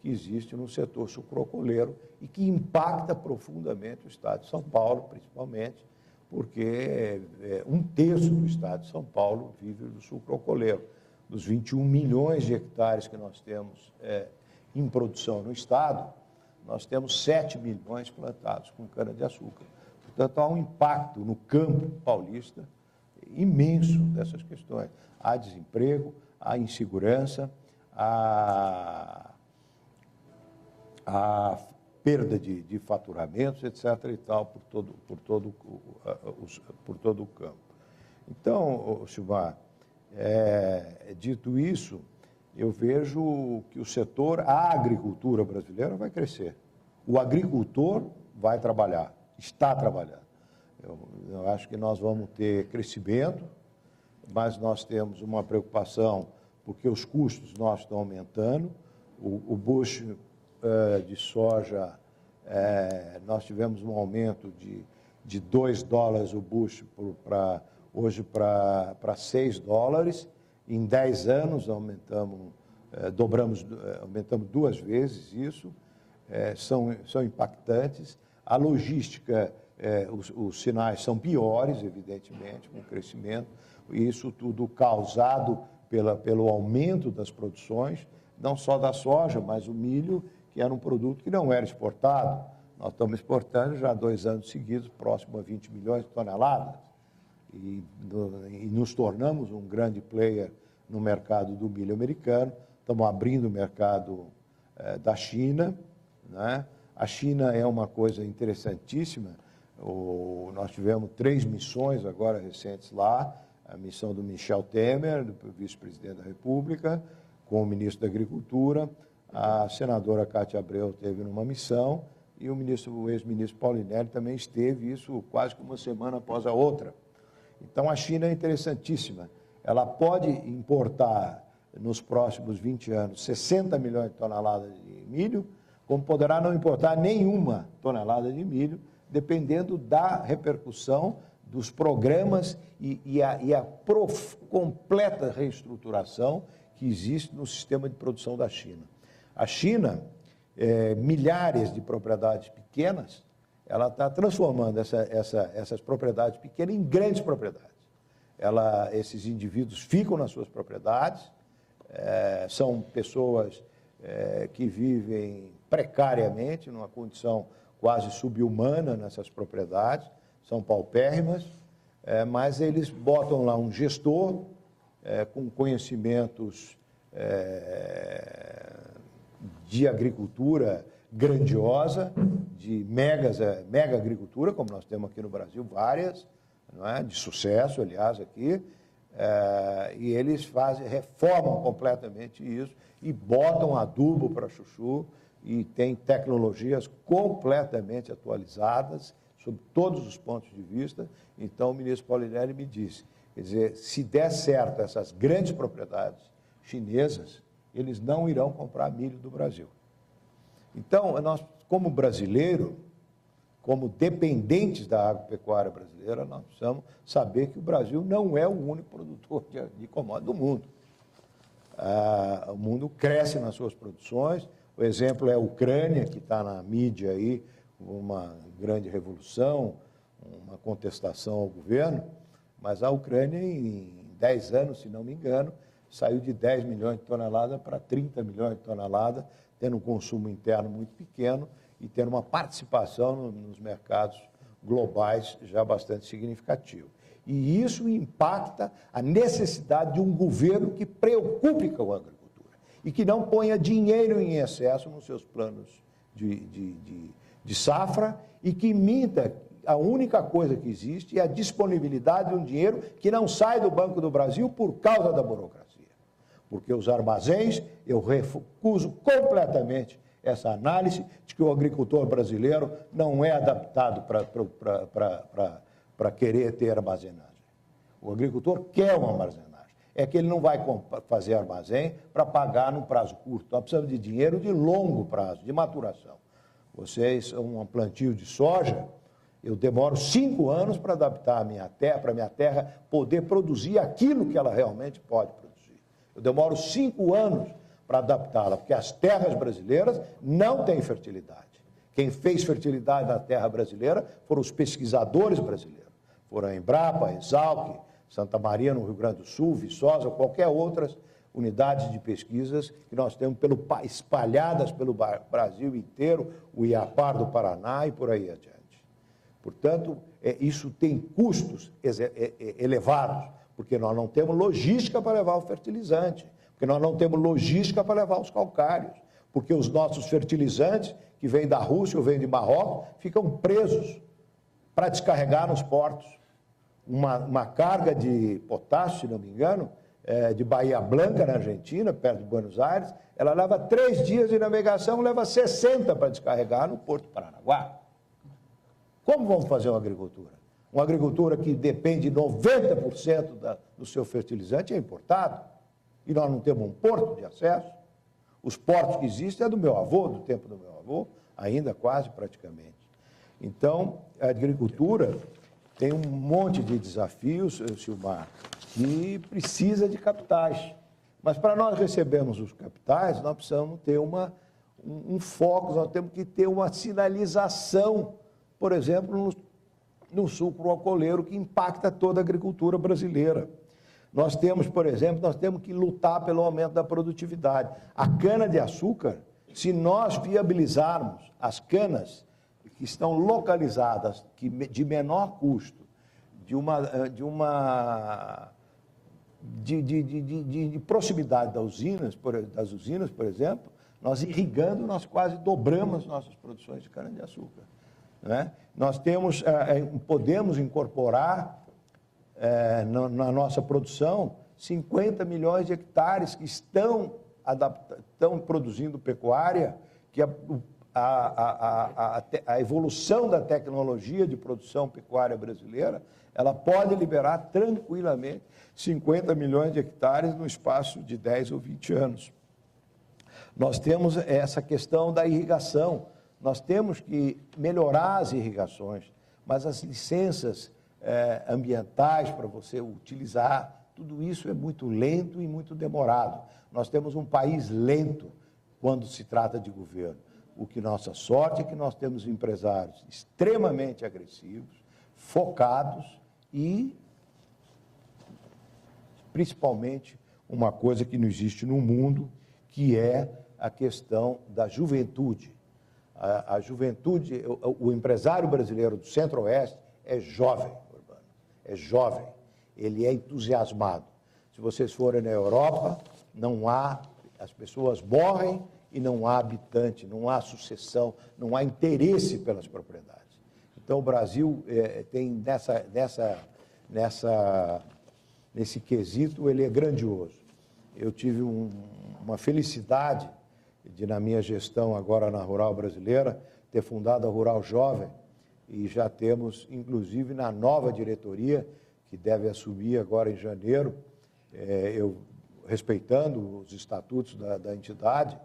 que existe no setor sucroalcooleiro e que impacta profundamente o estado de São Paulo, principalmente, porque 1/3 do estado de São Paulo vive do sucroalcooleiro. Dos 21 milhões de hectares que nós temos em produção no estado, nós temos 7 milhões plantados com cana-de-açúcar. Portanto, há um impacto no campo paulista imenso dessas questões. Há desemprego, há insegurança, há perda de faturamentos, etc. e tal, por todo o campo. Então, Silmar, dito isso, eu vejo que o setor, a agricultura brasileira vai crescer. O agricultor vai trabalhar, está trabalhando. Eu acho que nós vamos ter crescimento, mas nós temos uma preocupação porque os custos nossos estão aumentando. O bushel de soja, nós tivemos um aumento de $2 o bushel hoje para $6. Em 10 anos aumentamos 2 vezes isso. São impactantes. A logística, os sinais são piores, evidentemente, com o crescimento. Isso tudo causado pelo aumento das produções, não só da soja, mas o milho, que era um produto que não era exportado. Nós estamos exportando já 2 anos seguidos, próximo a 20 milhões de toneladas. E nos tornamos um grande player no mercado do milho americano. Estamos abrindo o mercado da China, né? A China é uma coisa interessantíssima. Nós tivemos 3 missões agora recentes lá, a missão do Michel Temer, do vice-presidente da República, com o ministro da Agricultura, a senadora Cátia Abreu esteve numa missão e o ex-ministro Paulinelli também esteve, isso quase que uma semana após a outra. Então, a China é interessantíssima. Ela pode importar, nos próximos 20 anos, 60 milhões de toneladas de milho, como poderá não importar nenhuma tonelada de milho, dependendo da repercussão dos programas e a completa reestruturação que existe no sistema de produção da China. A China, milhares de propriedades pequenas, ela está transformando essas propriedades pequenas em grandes propriedades. Esses indivíduos ficam nas suas propriedades, são pessoas que vivem precariamente, numa condição quase subhumana nessas propriedades, são paupérrimas, mas eles botam lá um gestor com conhecimentos de agricultura grandiosa, de mega agricultura, como nós temos aqui no Brasil, várias, não é? De sucesso, aliás, aqui, e eles reformam completamente isso e botam adubo para chuchu e tem tecnologias completamente atualizadas sob todos os pontos de vista. Então, o ministro Paulinelli me disse, quer dizer, se der certo essas grandes propriedades chinesas, eles não irão comprar milho do Brasil. Então, nós, como brasileiro, como dependentes da agropecuária brasileira, nós precisamos saber que o Brasil não é o único produtor de commodities do mundo. O mundo cresce nas suas produções. O exemplo é a Ucrânia, que está na mídia aí, uma grande revolução, uma contestação ao governo, mas a Ucrânia, em 10 anos, se não me engano, saiu de 10 milhões de toneladas para 30 milhões de toneladas, tendo um consumo interno muito pequeno e tendo uma participação nos mercados globais já bastante significativa. E isso impacta a necessidade de um governo que preocupe com a agricultura e que não ponha dinheiro em excesso nos seus planos de safra e que minta a única coisa que existe é a disponibilidade de um dinheiro que não sai do Banco do Brasil por causa da burocracia. Porque os armazéns, eu recuso completamente essa análise de que o agricultor brasileiro não é adaptado para querer ter armazenagem. O agricultor quer uma armazenagem. É que ele não vai fazer armazém para pagar num prazo curto. Nós precisamos de dinheiro de longo prazo, de maturação. Vocês, um plantio de soja, eu demoro 5 anos para adaptar a minha terra, para a minha terra poder produzir aquilo que ela realmente pode produzir. Eu demoro 5 anos para adaptá-la, porque as terras brasileiras não têm fertilidade. Quem fez fertilidade na terra brasileira foram os pesquisadores brasileiros. Foram a Embrapa, a Exalc, Santa Maria, no Rio Grande do Sul, Viçosa, qualquer outras unidades de pesquisas que nós temos espalhadas pelo Brasil inteiro, o Iapar do Paraná e por aí adiante. Portanto, isso tem custos elevados, porque nós não temos logística para levar o fertilizante, porque nós não temos logística para levar os calcários, porque os nossos fertilizantes, que vêm da Rússia ou vêm de Marrocos, ficam presos para descarregar nos portos. Uma carga de potássio, se não me engano, de Bahia Blanca, na Argentina, perto de Buenos Aires, ela leva 3 dias de navegação, leva 60 para descarregar no Porto de Paranaguá. Como vamos fazer uma agricultura? Uma agricultura que depende 90% do seu fertilizante é importado, e nós não temos um porto de acesso. Os portos que existem é do meu avô, do tempo do meu avô, ainda quase praticamente. Então, a agricultura tem um monte de desafios, Silmar, que precisa de capitais. Mas para nós recebermos os capitais, nós precisamos ter um foco, nós temos que ter uma sinalização, por exemplo, no sucro alcooleiro, que impacta toda a agricultura brasileira. Nós temos, por exemplo, nós temos que lutar pelo aumento da produtividade. A cana-de-açúcar, se nós viabilizarmos as canas que estão localizadas, de menor custo, de proximidade das usinas, por exemplo, nós irrigando, nós quase dobramos nossas produções de cana-de-açúcar. Né? Nós podemos incorporar na nossa produção 50 milhões de hectares que estão produzindo pecuária, que a evolução da tecnologia de produção pecuária brasileira, ela pode liberar tranquilamente 50 milhões de hectares no espaço de 10 ou 20 anos. Nós temos essa questão da irrigação. Nós temos que melhorar as irrigações, mas as licenças ambientais para você utilizar, tudo isso é muito lento e muito demorado. Nós temos um país lento quando se trata de governo. o que nossa sorte é que nós temos empresários extremamente agressivos, focados e, principalmente, uma coisa que não existe no mundo, que é a questão da juventude. A juventude, o empresário brasileiro do Centro-Oeste é jovem, Urbano, é jovem, ele é entusiasmado. Se vocês forem na Europa, não há, as pessoas morrem e não há habitante, não há sucessão, não há interesse pelas propriedades. Então, o Brasil tem nesse quesito, ele é grandioso. Eu tive uma felicidade de, na minha gestão agora na Rural Brasileira, ter fundado a Rural Jovem, e já temos, inclusive, na nova diretoria, que deve assumir agora em janeiro, eu respeitando os estatutos da entidade,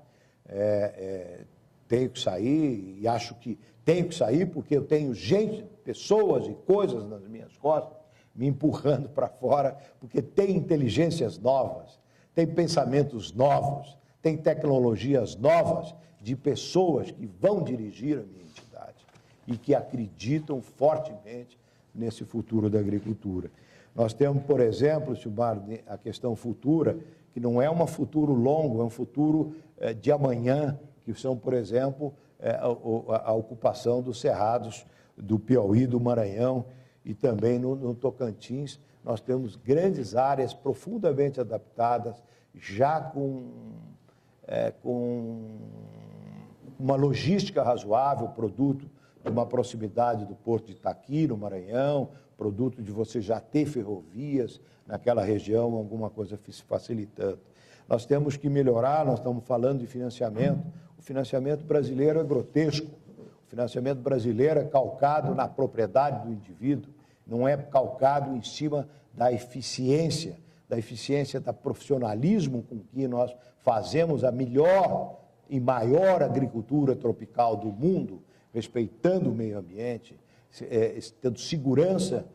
tenho que sair, e acho que tenho que sair porque eu tenho gente, pessoas e coisas nas minhas costas me empurrando para fora, porque tem inteligências novas, tem pensamentos novos, tem tecnologias novas de pessoas que vão dirigir a minha entidade e que acreditam fortemente nesse futuro da agricultura. Nós temos, por exemplo, Silmar, a questão futura, que não é um futuro longo, é um futuro de amanhã, que são, por exemplo, a ocupação dos cerrados do Piauí, do Maranhão e também no Tocantins. Nós temos grandes áreas profundamente adaptadas, já com uma logística razoável, produto de uma proximidade do Porto de Itaqui, no Maranhão, produto de você já ter ferrovias naquela região, alguma coisa facilitando. Nós temos que melhorar, nós estamos falando de financiamento. O financiamento brasileiro é grotesco. O financiamento brasileiro é calcado na propriedade do indivíduo, não é calcado em cima da eficiência do profissionalismo com que nós fazemos a melhor e maior agricultura tropical do mundo, respeitando o meio ambiente, tendo segurança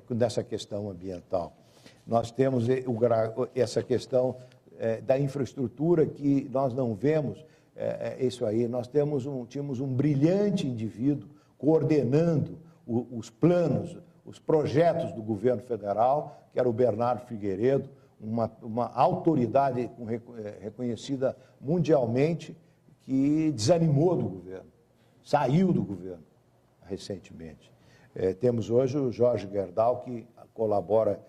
nessa questão ambiental. Nós temos essa questão da infraestrutura que nós não vemos, isso aí. Nós tínhamos um brilhante indivíduo coordenando os planos, os projetos do governo federal, que era o Bernardo Figueiredo, uma autoridade reconhecida mundialmente, que desanimou do governo, saiu do governo recentemente. Temos hoje o Jorge Gerdau, que colabora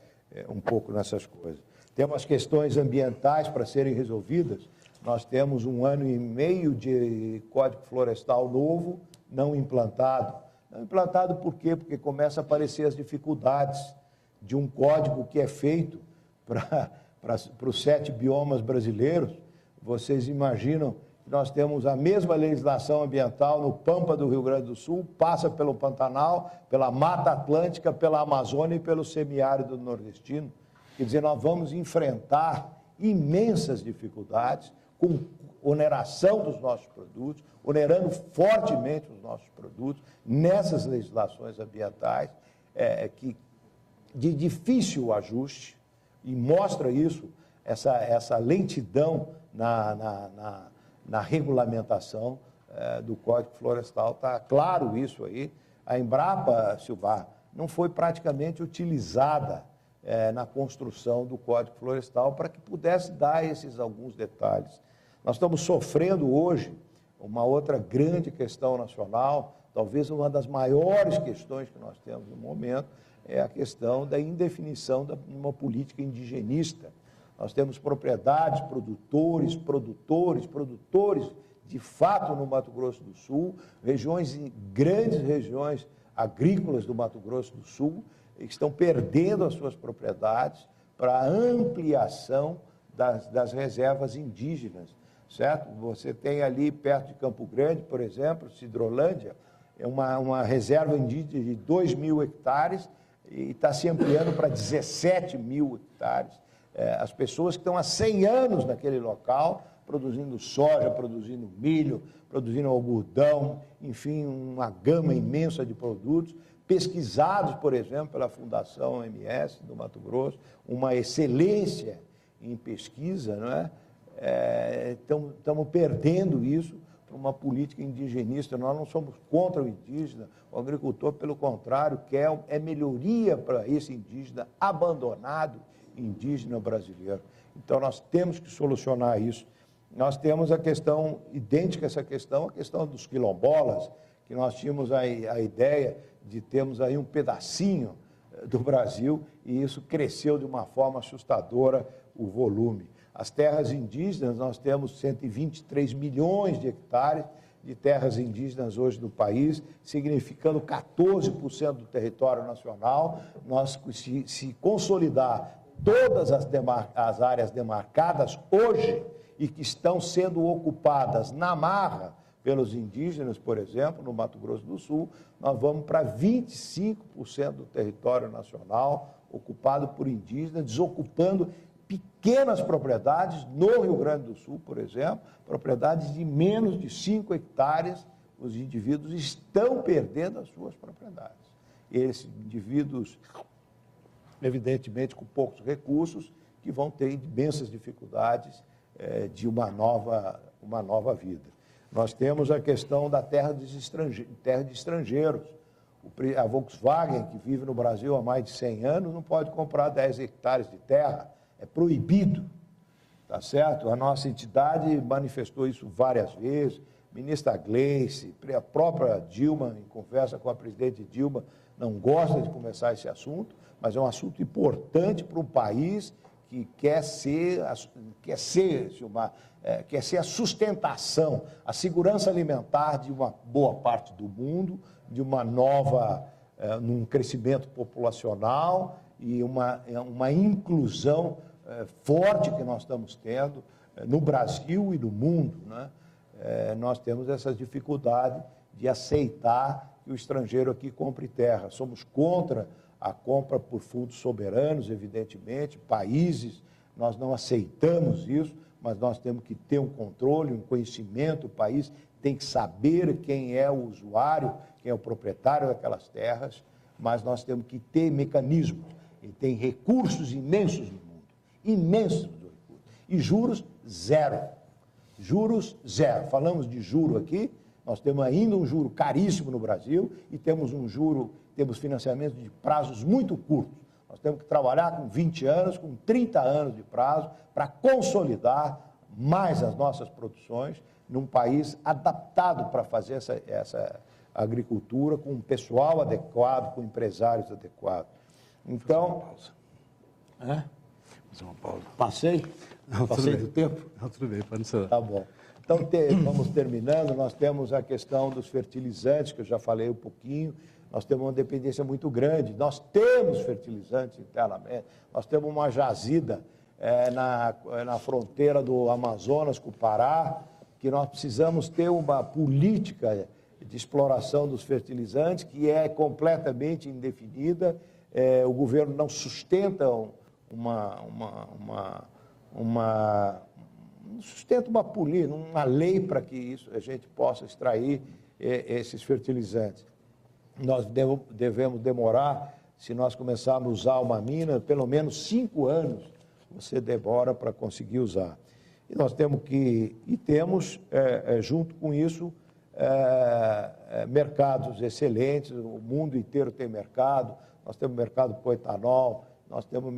um pouco nessas coisas. Temos as questões ambientais para serem resolvidas. Nós temos 1 ano e meio de Código Florestal novo, não implantado. Não implantado por quê? Porque começam a aparecer as dificuldades de um código que é feito para os 7 biomas brasileiros. Vocês imaginam que nós temos a mesma legislação ambiental no Pampa do Rio Grande do Sul, passa pelo Pantanal, pela Mata Atlântica, pela Amazônia e pelo semiárido nordestino. Quer dizer, nós vamos enfrentar imensas dificuldades com oneração dos nossos produtos, onerando fortemente os nossos produtos nessas legislações ambientais, de difícil ajuste, e mostra isso, essa lentidão na regulamentação do Código Florestal. Está claro isso aí. A Embrapa, Silvar, não foi praticamente utilizada na construção do Código Florestal para que pudesse dar esses alguns detalhes. Nós estamos sofrendo hoje uma outra grande questão nacional, talvez uma das maiores questões que nós temos no momento, é a questão da indefinição de uma política indigenista. Nós temos propriedades, produtores, de fato, no Mato Grosso do Sul, grandes regiões agrícolas do Mato Grosso do Sul, que estão perdendo as suas propriedades para a ampliação das reservas indígenas, certo? Você tem ali, perto de Campo Grande, por exemplo, Cidrolândia, é uma reserva indígena de 2.000 hectares e está se ampliando para 17.000 hectares. As pessoas que estão há 100 anos naquele local, produzindo soja, produzindo milho, produzindo algodão, enfim, uma gama imensa de produtos, pesquisados, por exemplo, pela Fundação MS do Mato Grosso, uma excelência em pesquisa, não é? estamos perdendo isso para uma política indigenista. Nós não somos contra o indígena, o agricultor, pelo contrário, quer melhoria para esse indígena abandonado, indígena brasileiro. Então, nós temos que solucionar isso. Nós temos a questão, idêntica a essa questão, a questão dos quilombolas, que nós tínhamos a ideia de termos aí um pedacinho do Brasil, e isso cresceu de uma forma assustadora, o volume. As terras indígenas, nós temos 123 milhões de hectares de terras indígenas hoje no país, significando 14% do território nacional. Nós, se consolidar todas as áreas demarcadas hoje e que estão sendo ocupadas na marra pelos indígenas, por exemplo, no Mato Grosso do Sul, nós vamos para 25% do território nacional ocupado por indígenas, desocupando pequenas propriedades no Rio Grande do Sul, por exemplo, propriedades de menos de 5 hectares, os indivíduos estão perdendo as suas propriedades. Esses indivíduos, evidentemente, com poucos recursos, que vão ter imensas dificuldades de uma nova vida. Nós temos a questão da terra de estrangeiros. A Volkswagen, que vive no Brasil há mais de 100 anos, não pode comprar 10 hectares de terra, é proibido, tá certo? A nossa entidade manifestou isso várias vezes, ministra Gleice, a própria Dilma, em conversa com a presidente Dilma, não gosta de começar esse assunto, mas é um assunto importante para um país que quer ser a sustentação, a segurança alimentar de uma boa parte do mundo, de uma num crescimento populacional e uma inclusão forte que nós estamos tendo no Brasil e no mundo, né? Nós temos essa dificuldade de aceitar que o estrangeiro aqui compre terra. Somos contra a compra por fundos soberanos, evidentemente, países, nós não aceitamos isso, mas nós temos que ter um controle, um conhecimento, o país tem que saber quem é o usuário, quem é o proprietário daquelas terras, mas nós temos que ter mecanismos, e tem recursos imensos no mundo, imensos recursos, e juros zero, falamos de juro aqui, nós temos ainda um juro caríssimo no Brasil, e temos financiamento de prazos muito curtos. Nós temos que trabalhar com 20 anos, com 30 anos de prazo, para consolidar mais as nossas produções num país adaptado para fazer essa agricultura, com um pessoal adequado, com empresários adequados. Então... Fazer uma pausa. Passei? Não, Passei do tempo? Não, tudo bem, pode ser. Tá bom. Então, vamos terminando. Nós temos a questão dos fertilizantes, que eu já falei um pouquinho. Nós temos uma dependência muito grande. Nós temos fertilizantes internamente. Nós temos uma jazida na fronteira do Amazonas com o Pará, que nós precisamos ter uma política de exploração dos fertilizantes que é completamente indefinida. O governo não sustenta uma lei para que a gente possa extrair esses fertilizantes. Nós devemos demorar, se nós começarmos a usar uma mina, pelo menos 5 anos você demora para conseguir usar. E nós temos junto com isso, mercados excelentes, o mundo inteiro tem mercado, nós temos mercado para o etanol, nós temos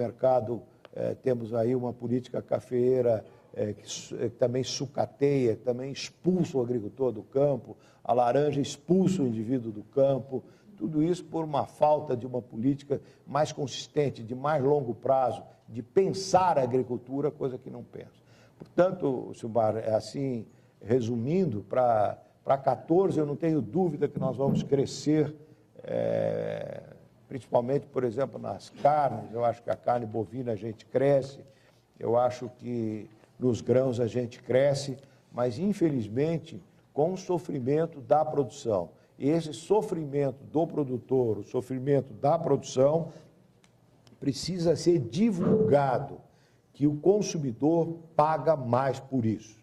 temos aí uma política cafeeira que também sucateia, também expulsa o agricultor do campo, a laranja expulsa o indivíduo do campo, tudo isso por uma falta de uma política mais consistente, de mais longo prazo, de pensar a agricultura, coisa que não pensa. Portanto, Silmar, assim, resumindo, para 14 eu não tenho dúvida que nós vamos crescer, principalmente, por exemplo, nas carnes. Eu acho que a carne bovina a gente cresce, eu acho que nos grãos a gente cresce, mas infelizmente com o sofrimento da produção. E esse sofrimento do produtor, o sofrimento da produção, precisa ser divulgado, que o consumidor paga mais por isso.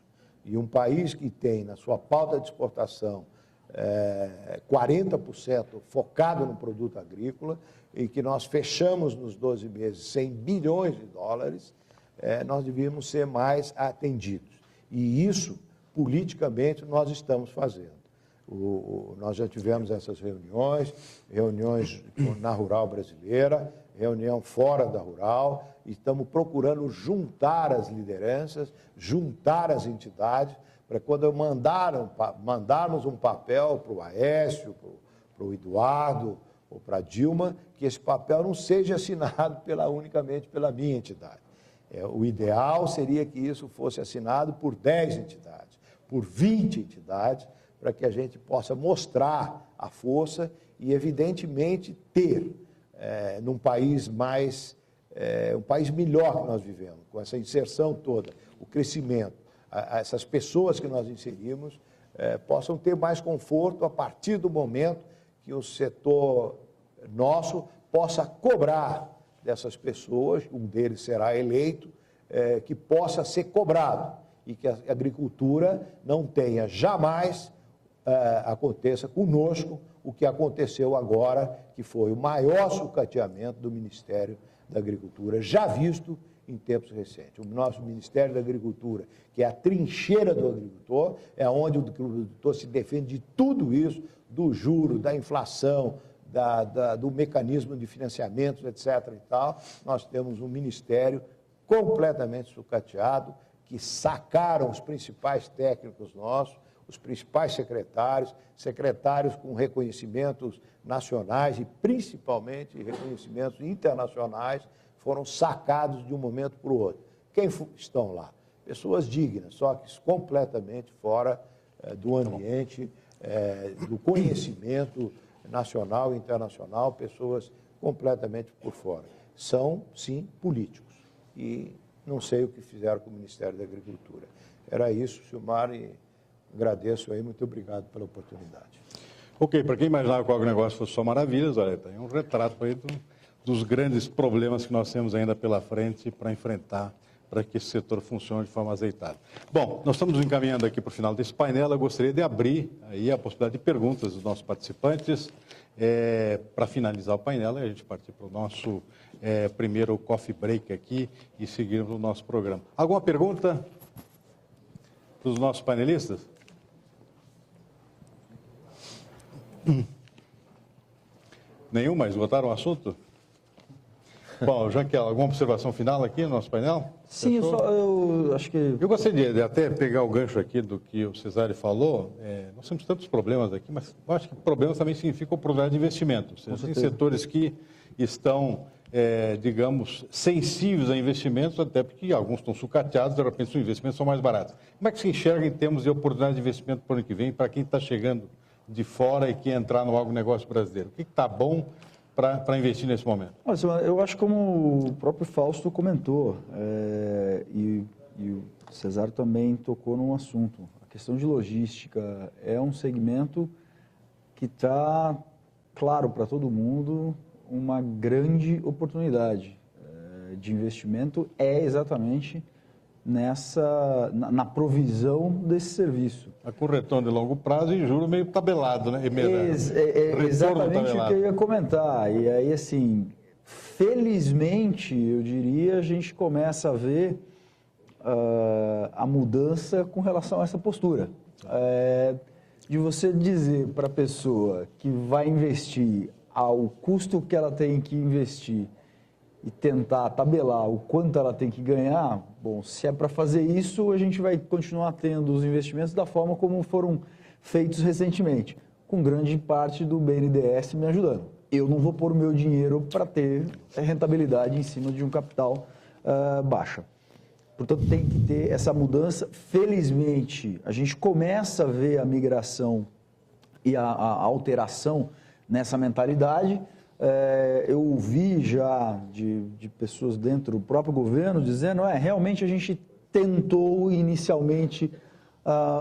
E um país que tem na sua pauta de exportação 40% focado no produto agrícola, e que nós fechamos nos 12 meses 100 bilhões de dólares, nós devíamos ser mais atendidos. E isso, politicamente, nós estamos fazendo. Nós já tivemos essas reuniões na Rural Brasileira, reunião fora da Rural, e estamos procurando juntar as lideranças, juntar as entidades, para quando mandarmos um papel para o Aécio, para o Eduardo ou para a Dilma, que esse papel não seja assinado unicamente pela minha entidade. O ideal seria que isso fosse assinado por 10 entidades, por 20 entidades, para que a gente possa mostrar a força e, evidentemente, ter, num país um país melhor que nós vivemos, com essa inserção toda, o crescimento, essas pessoas que nós inserimos possam ter mais conforto a partir do momento que o setor nosso possa cobrar dessas pessoas, um deles será eleito, que possa ser cobrado e que a agricultura não tenha jamais aconteça conosco o que aconteceu agora, que foi o maior sucateamento do Ministério da Agricultura já visto em tempos recentes. O nosso Ministério da Agricultura, que é a trincheira do agricultor, é onde o agricultor se defende de tudo isso, do juro, da inflação, do mecanismo de financiamentos, etc. e tal. Nós temos um ministério completamente sucateado, que sacaram os principais técnicos nossos, os principais secretários com reconhecimentos nacionais e principalmente reconhecimentos internacionais, foram sacados de um momento para o outro. Quem estão lá? Pessoas dignas, só que completamente fora do ambiente, do conhecimento nacional e internacional, pessoas completamente por fora. São, sim, políticos. E não sei o que fizeram com o Ministério da Agricultura. Era isso, Silmar, e agradeço aí, muito obrigado pela oportunidade. Ok, para quem imaginava que o agronegócio fosse só maravilhas, olha, tem um retrato aí dos grandes problemas que nós temos ainda pela frente para enfrentar, para que esse setor funcione de forma azeitada. Bom, nós estamos encaminhando aqui para o final desse painel. Eu gostaria de abrir aí a possibilidade de perguntas dos nossos participantes. Para finalizar o painel, a gente partir para o nosso primeiro coffee break aqui e seguirmos o nosso programa. Alguma pergunta dos nossos panelistas? Nenhum, mas votaram o assunto? Bom, Janquel, alguma observação final aqui no nosso painel? Sim, eu acho que... Eu gostaria de até pegar o gancho aqui do que o Cesário falou. Nós temos tantos problemas aqui, mas eu acho que problemas também significam oportunidade de investimento. Tem setores que estão, digamos, sensíveis a investimentos, até porque alguns estão sucateados, de repente os investimentos são mais baratos. Como é que se enxerga em termos de oportunidade de investimento para o ano que vem, para quem está chegando de fora e quer entrar no agronegócio brasileiro? O que está bom para investir nesse momento? Eu acho como o próprio Fausto comentou, e o Cesário também tocou num assunto. A questão de logística é um segmento que está, claro, para todo mundo, uma grande oportunidade de investimento exatamente na provisão desse serviço. Com retorno de longo prazo e juro meio tabelado, né? Exatamente o que eu ia comentar. E aí, assim, felizmente, eu diria, a gente começa a ver a mudança com relação a essa postura. De você dizer para a pessoa que vai investir ao custo que ela tem que investir e tentar tabelar o quanto ela tem que ganhar, bom, se é para fazer isso, a gente vai continuar tendo os investimentos da forma como foram feitos recentemente, com grande parte do BNDES me ajudando. Eu não vou pôr o meu dinheiro para ter rentabilidade em cima de um capital baixa. Portanto, tem que ter essa mudança. Felizmente, a gente começa a ver a migração e a alteração nessa mentalidade. Eu ouvi já de pessoas dentro do próprio governo dizendo, realmente a gente tentou inicialmente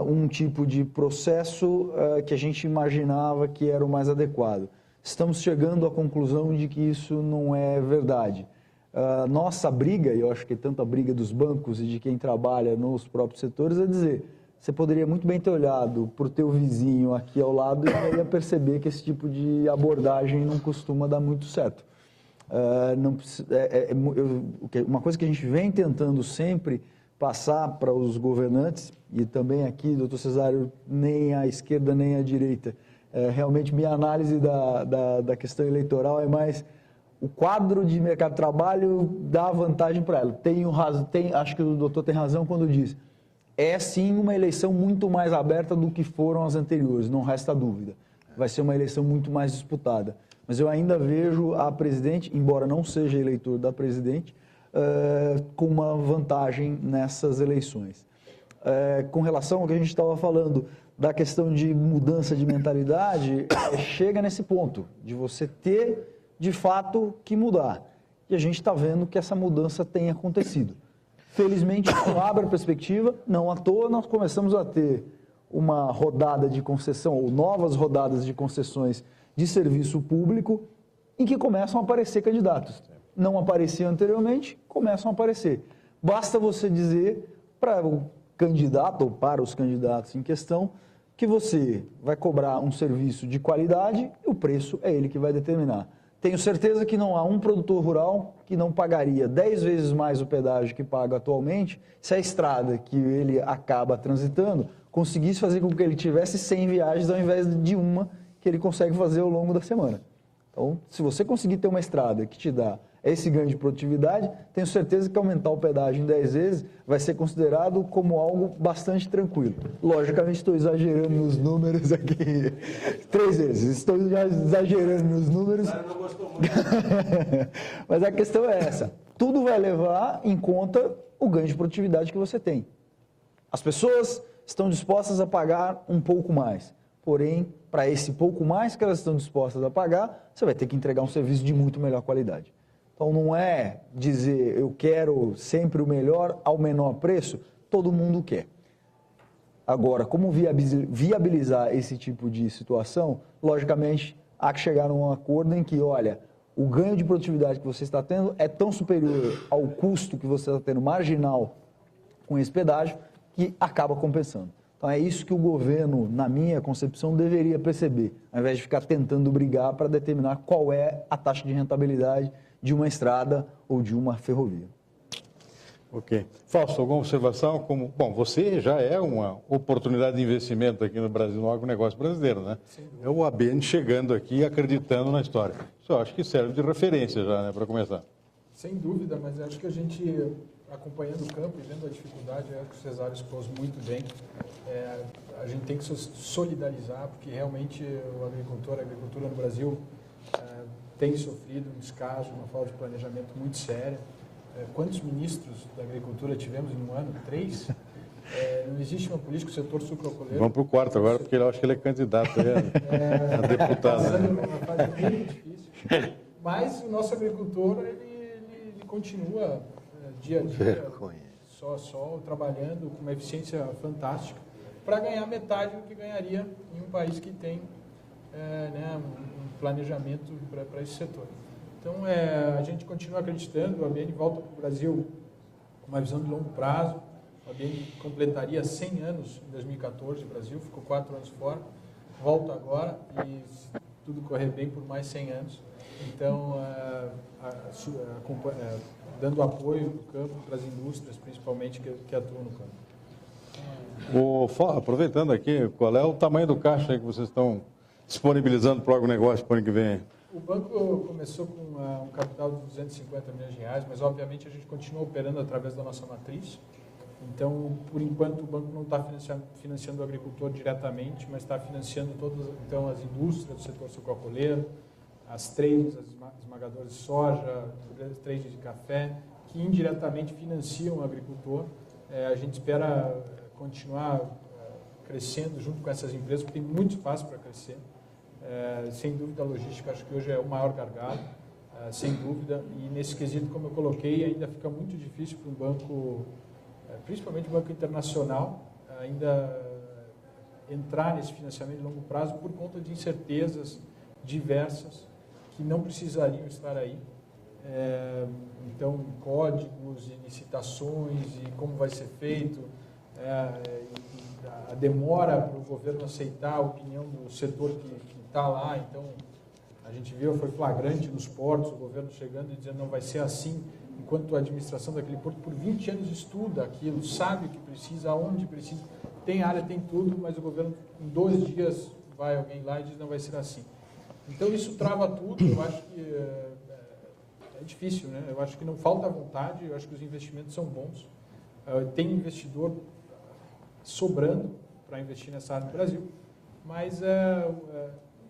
um tipo de processo que a gente imaginava que era o mais adequado. Estamos chegando à conclusão de que isso não é verdade. Nossa briga, e eu acho que é tanto a briga dos bancos e de quem trabalha nos próprios setores, é dizer, você poderia muito bem ter olhado para o teu vizinho aqui ao lado e ia perceber que esse tipo de abordagem não costuma dar muito certo. Uma coisa que a gente vem tentando sempre passar para os governantes, e também aqui, doutor Cesário, nem à esquerda nem à direita, realmente minha análise da questão eleitoral é mais o quadro de mercado de trabalho dá vantagem para ela. Acho que o doutor tem razão quando diz, é sim uma eleição muito mais aberta do que foram as anteriores, não resta dúvida. Vai ser uma eleição muito mais disputada. Mas eu ainda vejo a presidente, embora não seja eleitor da presidente, com uma vantagem nessas eleições. Com relação ao que a gente estava falando da questão de mudança de mentalidade, chega nesse ponto, de você ter, de fato, que mudar. E a gente está vendo que essa mudança tem acontecido. Felizmente, isso abre a perspectiva, não à toa nós começamos a ter uma rodada de concessão, ou novas rodadas de concessões de serviço público, em que começam a aparecer candidatos. Não apareciam anteriormente, começam a aparecer. Basta você dizer para o candidato, ou para os candidatos em questão, que você vai cobrar um serviço de qualidade e o preço é ele que vai determinar. Tenho certeza que não há um produtor rural que não pagaria 10 vezes mais o pedágio que paga atualmente se a estrada que ele acaba transitando conseguisse fazer com que ele tivesse 100 viagens ao invés de uma que ele consegue fazer ao longo da semana. Então, se você conseguir ter uma estrada que te dá esse ganho de produtividade, tenho certeza que aumentar o pedágio em 10 vezes vai ser considerado como algo bastante tranquilo. Logicamente, estou exagerando nos números aqui. 3 vezes. Estou exagerando nos números. Não gostou muito. Mas a questão é essa. Tudo vai levar em conta o ganho de produtividade que você tem. As pessoas estão dispostas a pagar um pouco mais. Porém, para esse pouco mais que elas estão dispostas a pagar, você vai ter que entregar um serviço de muito melhor qualidade. Então, não é dizer eu quero sempre o melhor ao menor preço, todo mundo quer. Agora, como viabilizar esse tipo de situação? Logicamente, há que chegar num acordo em que, olha, o ganho de produtividade que você está tendo é tão superior ao custo que você está tendo marginal com esse pedágio que acaba compensando. Então, é isso que o governo, na minha concepção, deveria perceber, ao invés de ficar tentando brigar para determinar qual é a taxa de rentabilidade de uma estrada ou de uma ferrovia. Ok. Fausto, alguma observação? Bom, você já é uma oportunidade de investimento aqui no Brasil, no agronegócio brasileiro, né? É o ABN chegando aqui acreditando na história. Isso eu acho que serve de referência já, né, para começar. Sem dúvida, mas acho que a gente, acompanhando o campo e vendo a dificuldade, acho que o Cesário expôs muito bem, a gente tem que se solidarizar, porque realmente a agricultura no Brasil tem sofrido um descaso, uma falta de planejamento muito séria. Quantos ministros da agricultura tivemos em um ano? 3? Não existe uma política do setor sucrocoleiro. Vamos para o quarto agora, porque eu acho que ele é candidato a deputado. Passando uma fase muito difícil. Mas o nosso agricultor, ele continua dia a dia, só trabalhando com uma eficiência fantástica para ganhar metade do que ganharia em um país que tem um planejamento para esse setor. Então, a gente continua acreditando, o ABN volta para o Brasil com uma visão de longo prazo, o ABN completaria 100 anos em 2014, o Brasil ficou 4 anos fora, volta agora e, se tudo correr bem, por mais 100 anos. Então, dando apoio para o campo, para as indústrias, principalmente, que atuam no campo. Aproveitando aqui, qual é o tamanho do caixa aí que vocês estão disponibilizando para o agronegócio para o ano que vem? O banco começou com um capital de 250 milhões de reais, mas obviamente a gente continua operando através da nossa matriz. Então, por enquanto, o banco não está financiando o agricultor diretamente, mas está financiando todas as indústrias do setor sucrocoleiro, as trades, as esmagadoras de soja, as trades de café, que indiretamente financiam o agricultor. A gente espera continuar crescendo junto com essas empresas, porque tem muito espaço para crescer. Sem dúvida, a logística acho que hoje é o maior gargalo, sem dúvida, e nesse quesito, como eu coloquei, ainda fica muito difícil para um banco, principalmente o banco internacional, ainda entrar nesse financiamento de longo prazo por conta de incertezas diversas que não precisariam estar aí. Então, códigos e licitações e como vai ser feito, a demora para o governo aceitar a opinião do setor que está lá. Então, A gente viu, foi flagrante nos portos, o governo chegando e dizendo não vai ser assim, enquanto a administração daquele porto por 20 anos estuda aquilo, sabe o que precisa, aonde precisa, tem área, tem tudo, mas o governo em 2 dias vai alguém lá e diz não vai ser assim. Então isso trava tudo, eu acho que é difícil, né? Eu acho que não falta vontade, eu acho que os investimentos são bons, tem investidor sobrando para investir nessa área no Brasil, mas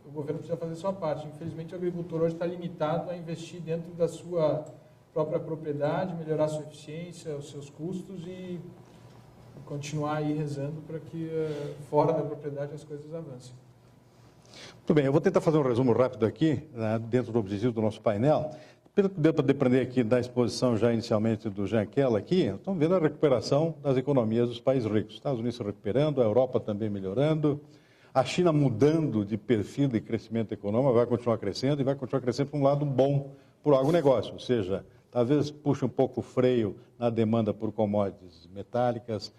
o governo precisa fazer a sua parte. Infelizmente, o agricultor hoje está limitado a investir dentro da sua própria propriedade, melhorar a sua eficiência, os seus custos e continuar aí rezando para que fora da propriedade as coisas avancem. Muito bem, eu vou tentar fazer um resumo rápido aqui, né, dentro do objetivo do nosso painel. Pelo que deu para depender aqui da exposição já inicialmente do Jean Kell aqui, estamos vendo a recuperação das economias dos países ricos. Os Estados Unidos se recuperando, a Europa também melhorando, a China mudando de perfil de crescimento econômico, vai continuar crescendo e vai continuar crescendo para um lado bom para o agronegócio, ou seja, talvez puxe um pouco o freio na demanda por commodities metálicas,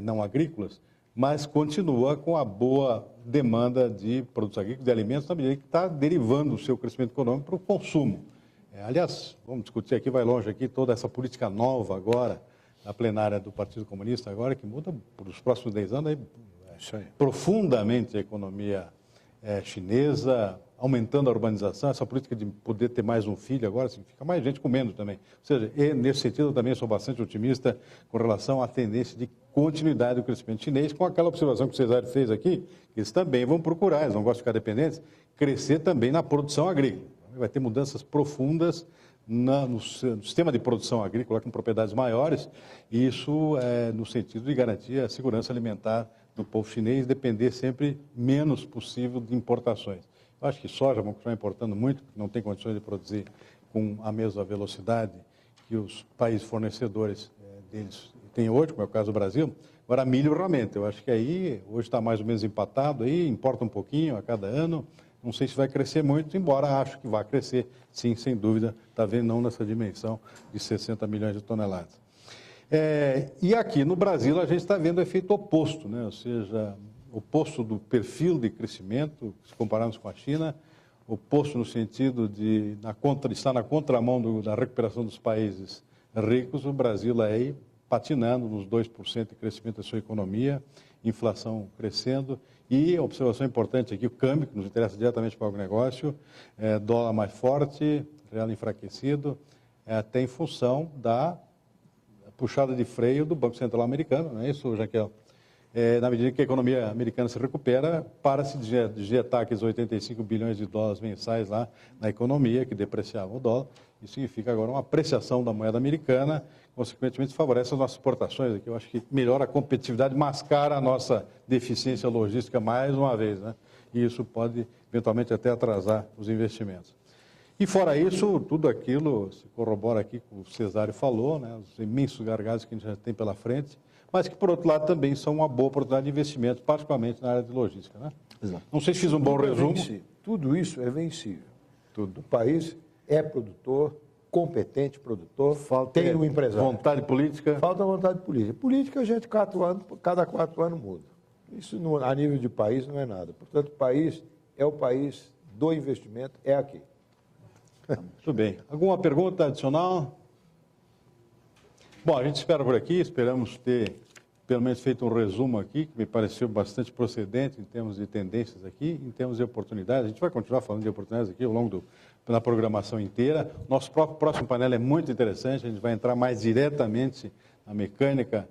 não agrícolas, mas continua com a boa demanda de produtos agrícolas, de alimentos, na medida que está derivando o seu crescimento econômico para o consumo. Aliás, vamos discutir aqui, vai longe aqui, toda essa política nova agora, na plenária do Partido Comunista agora, que muda por os próximos 10 anos profundamente a economia chinesa, aumentando a urbanização, essa política de poder ter mais um filho agora, significa mais gente comendo também. Ou seja, nesse sentido eu também sou bastante otimista com relação à tendência de continuidade do crescimento chinês, com aquela observação que o Cesário fez aqui, que eles também vão procurar, eles não gostam de ficar dependentes, crescer também na produção agrícola. Vai ter mudanças profundas no sistema de produção agrícola, com propriedades maiores, e isso no sentido de garantir a segurança alimentar do povo chinês, depender sempre menos possível de importações. Eu acho que soja vão continuar importando muito, porque não tem condições de produzir com a mesma velocidade que os países fornecedores deles têm hoje, como é o caso do Brasil. Agora, milho realmente, eu acho que aí, hoje está mais ou menos empatado, aí importa um pouquinho a cada ano. Não sei se vai crescer muito, embora acho que vai crescer, sim, sem dúvida, está vendo não nessa dimensão de 60 milhões de toneladas. E aqui no Brasil a gente está vendo o efeito oposto, né? Ou seja, oposto do perfil de crescimento, se compararmos com a China, oposto no sentido de estar na contramão da recuperação dos países ricos, o Brasil aí patinando nos 2% de crescimento da sua economia, inflação crescendo. E a observação importante aqui, o câmbio, que nos interessa diretamente para o agronegócio, dólar mais forte, real enfraquecido, até em função da puxada de freio do Banco Central americano, não é isso, Jaquel? Na medida que a economia americana se recupera, para-se de injetar aqueles 85 bilhões de dólares mensais lá na economia, que depreciava o dólar. Isso significa agora uma apreciação da moeda americana, consequentemente favorece as nossas exportações, aqui eu acho que melhora a competitividade, mascara a nossa deficiência logística mais uma vez, né? E isso pode eventualmente até atrasar os investimentos. E fora isso, tudo aquilo se corrobora aqui com o Cesário falou, né? Os imensos gargalos que a gente já tem pela frente, mas que por outro lado também são uma boa oportunidade de investimento, particularmente na área de logística, né? Exato. Não sei se fiz um bom resumo. Tudo isso é vencível. Tudo. O país é produtor, competente produtor, tem um empresário. Vontade política. Falta vontade política. Política a gente, cada 4 anos muda. Isso a nível de país não é nada. Portanto, o país é o país do investimento, é aqui. Muito bem. Alguma pergunta adicional? Bom, a gente espera por aqui, esperamos ter pelo menos feito um resumo aqui, que me pareceu bastante procedente em termos de tendências aqui, em termos de oportunidades. A gente vai continuar falando de oportunidades aqui ao longo da programação inteira. Nosso próximo painel é muito interessante, a gente vai entrar mais diretamente na mecânica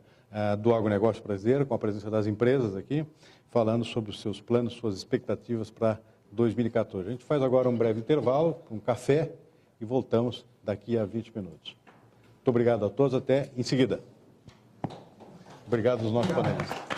do agronegócio brasileiro, com a presença das empresas aqui, falando sobre os seus planos, suas expectativas para 2014. A gente faz agora um breve intervalo, um café, e voltamos daqui a 20 minutos. Muito obrigado a todos, até em seguida. Obrigado aos nossos panelistas.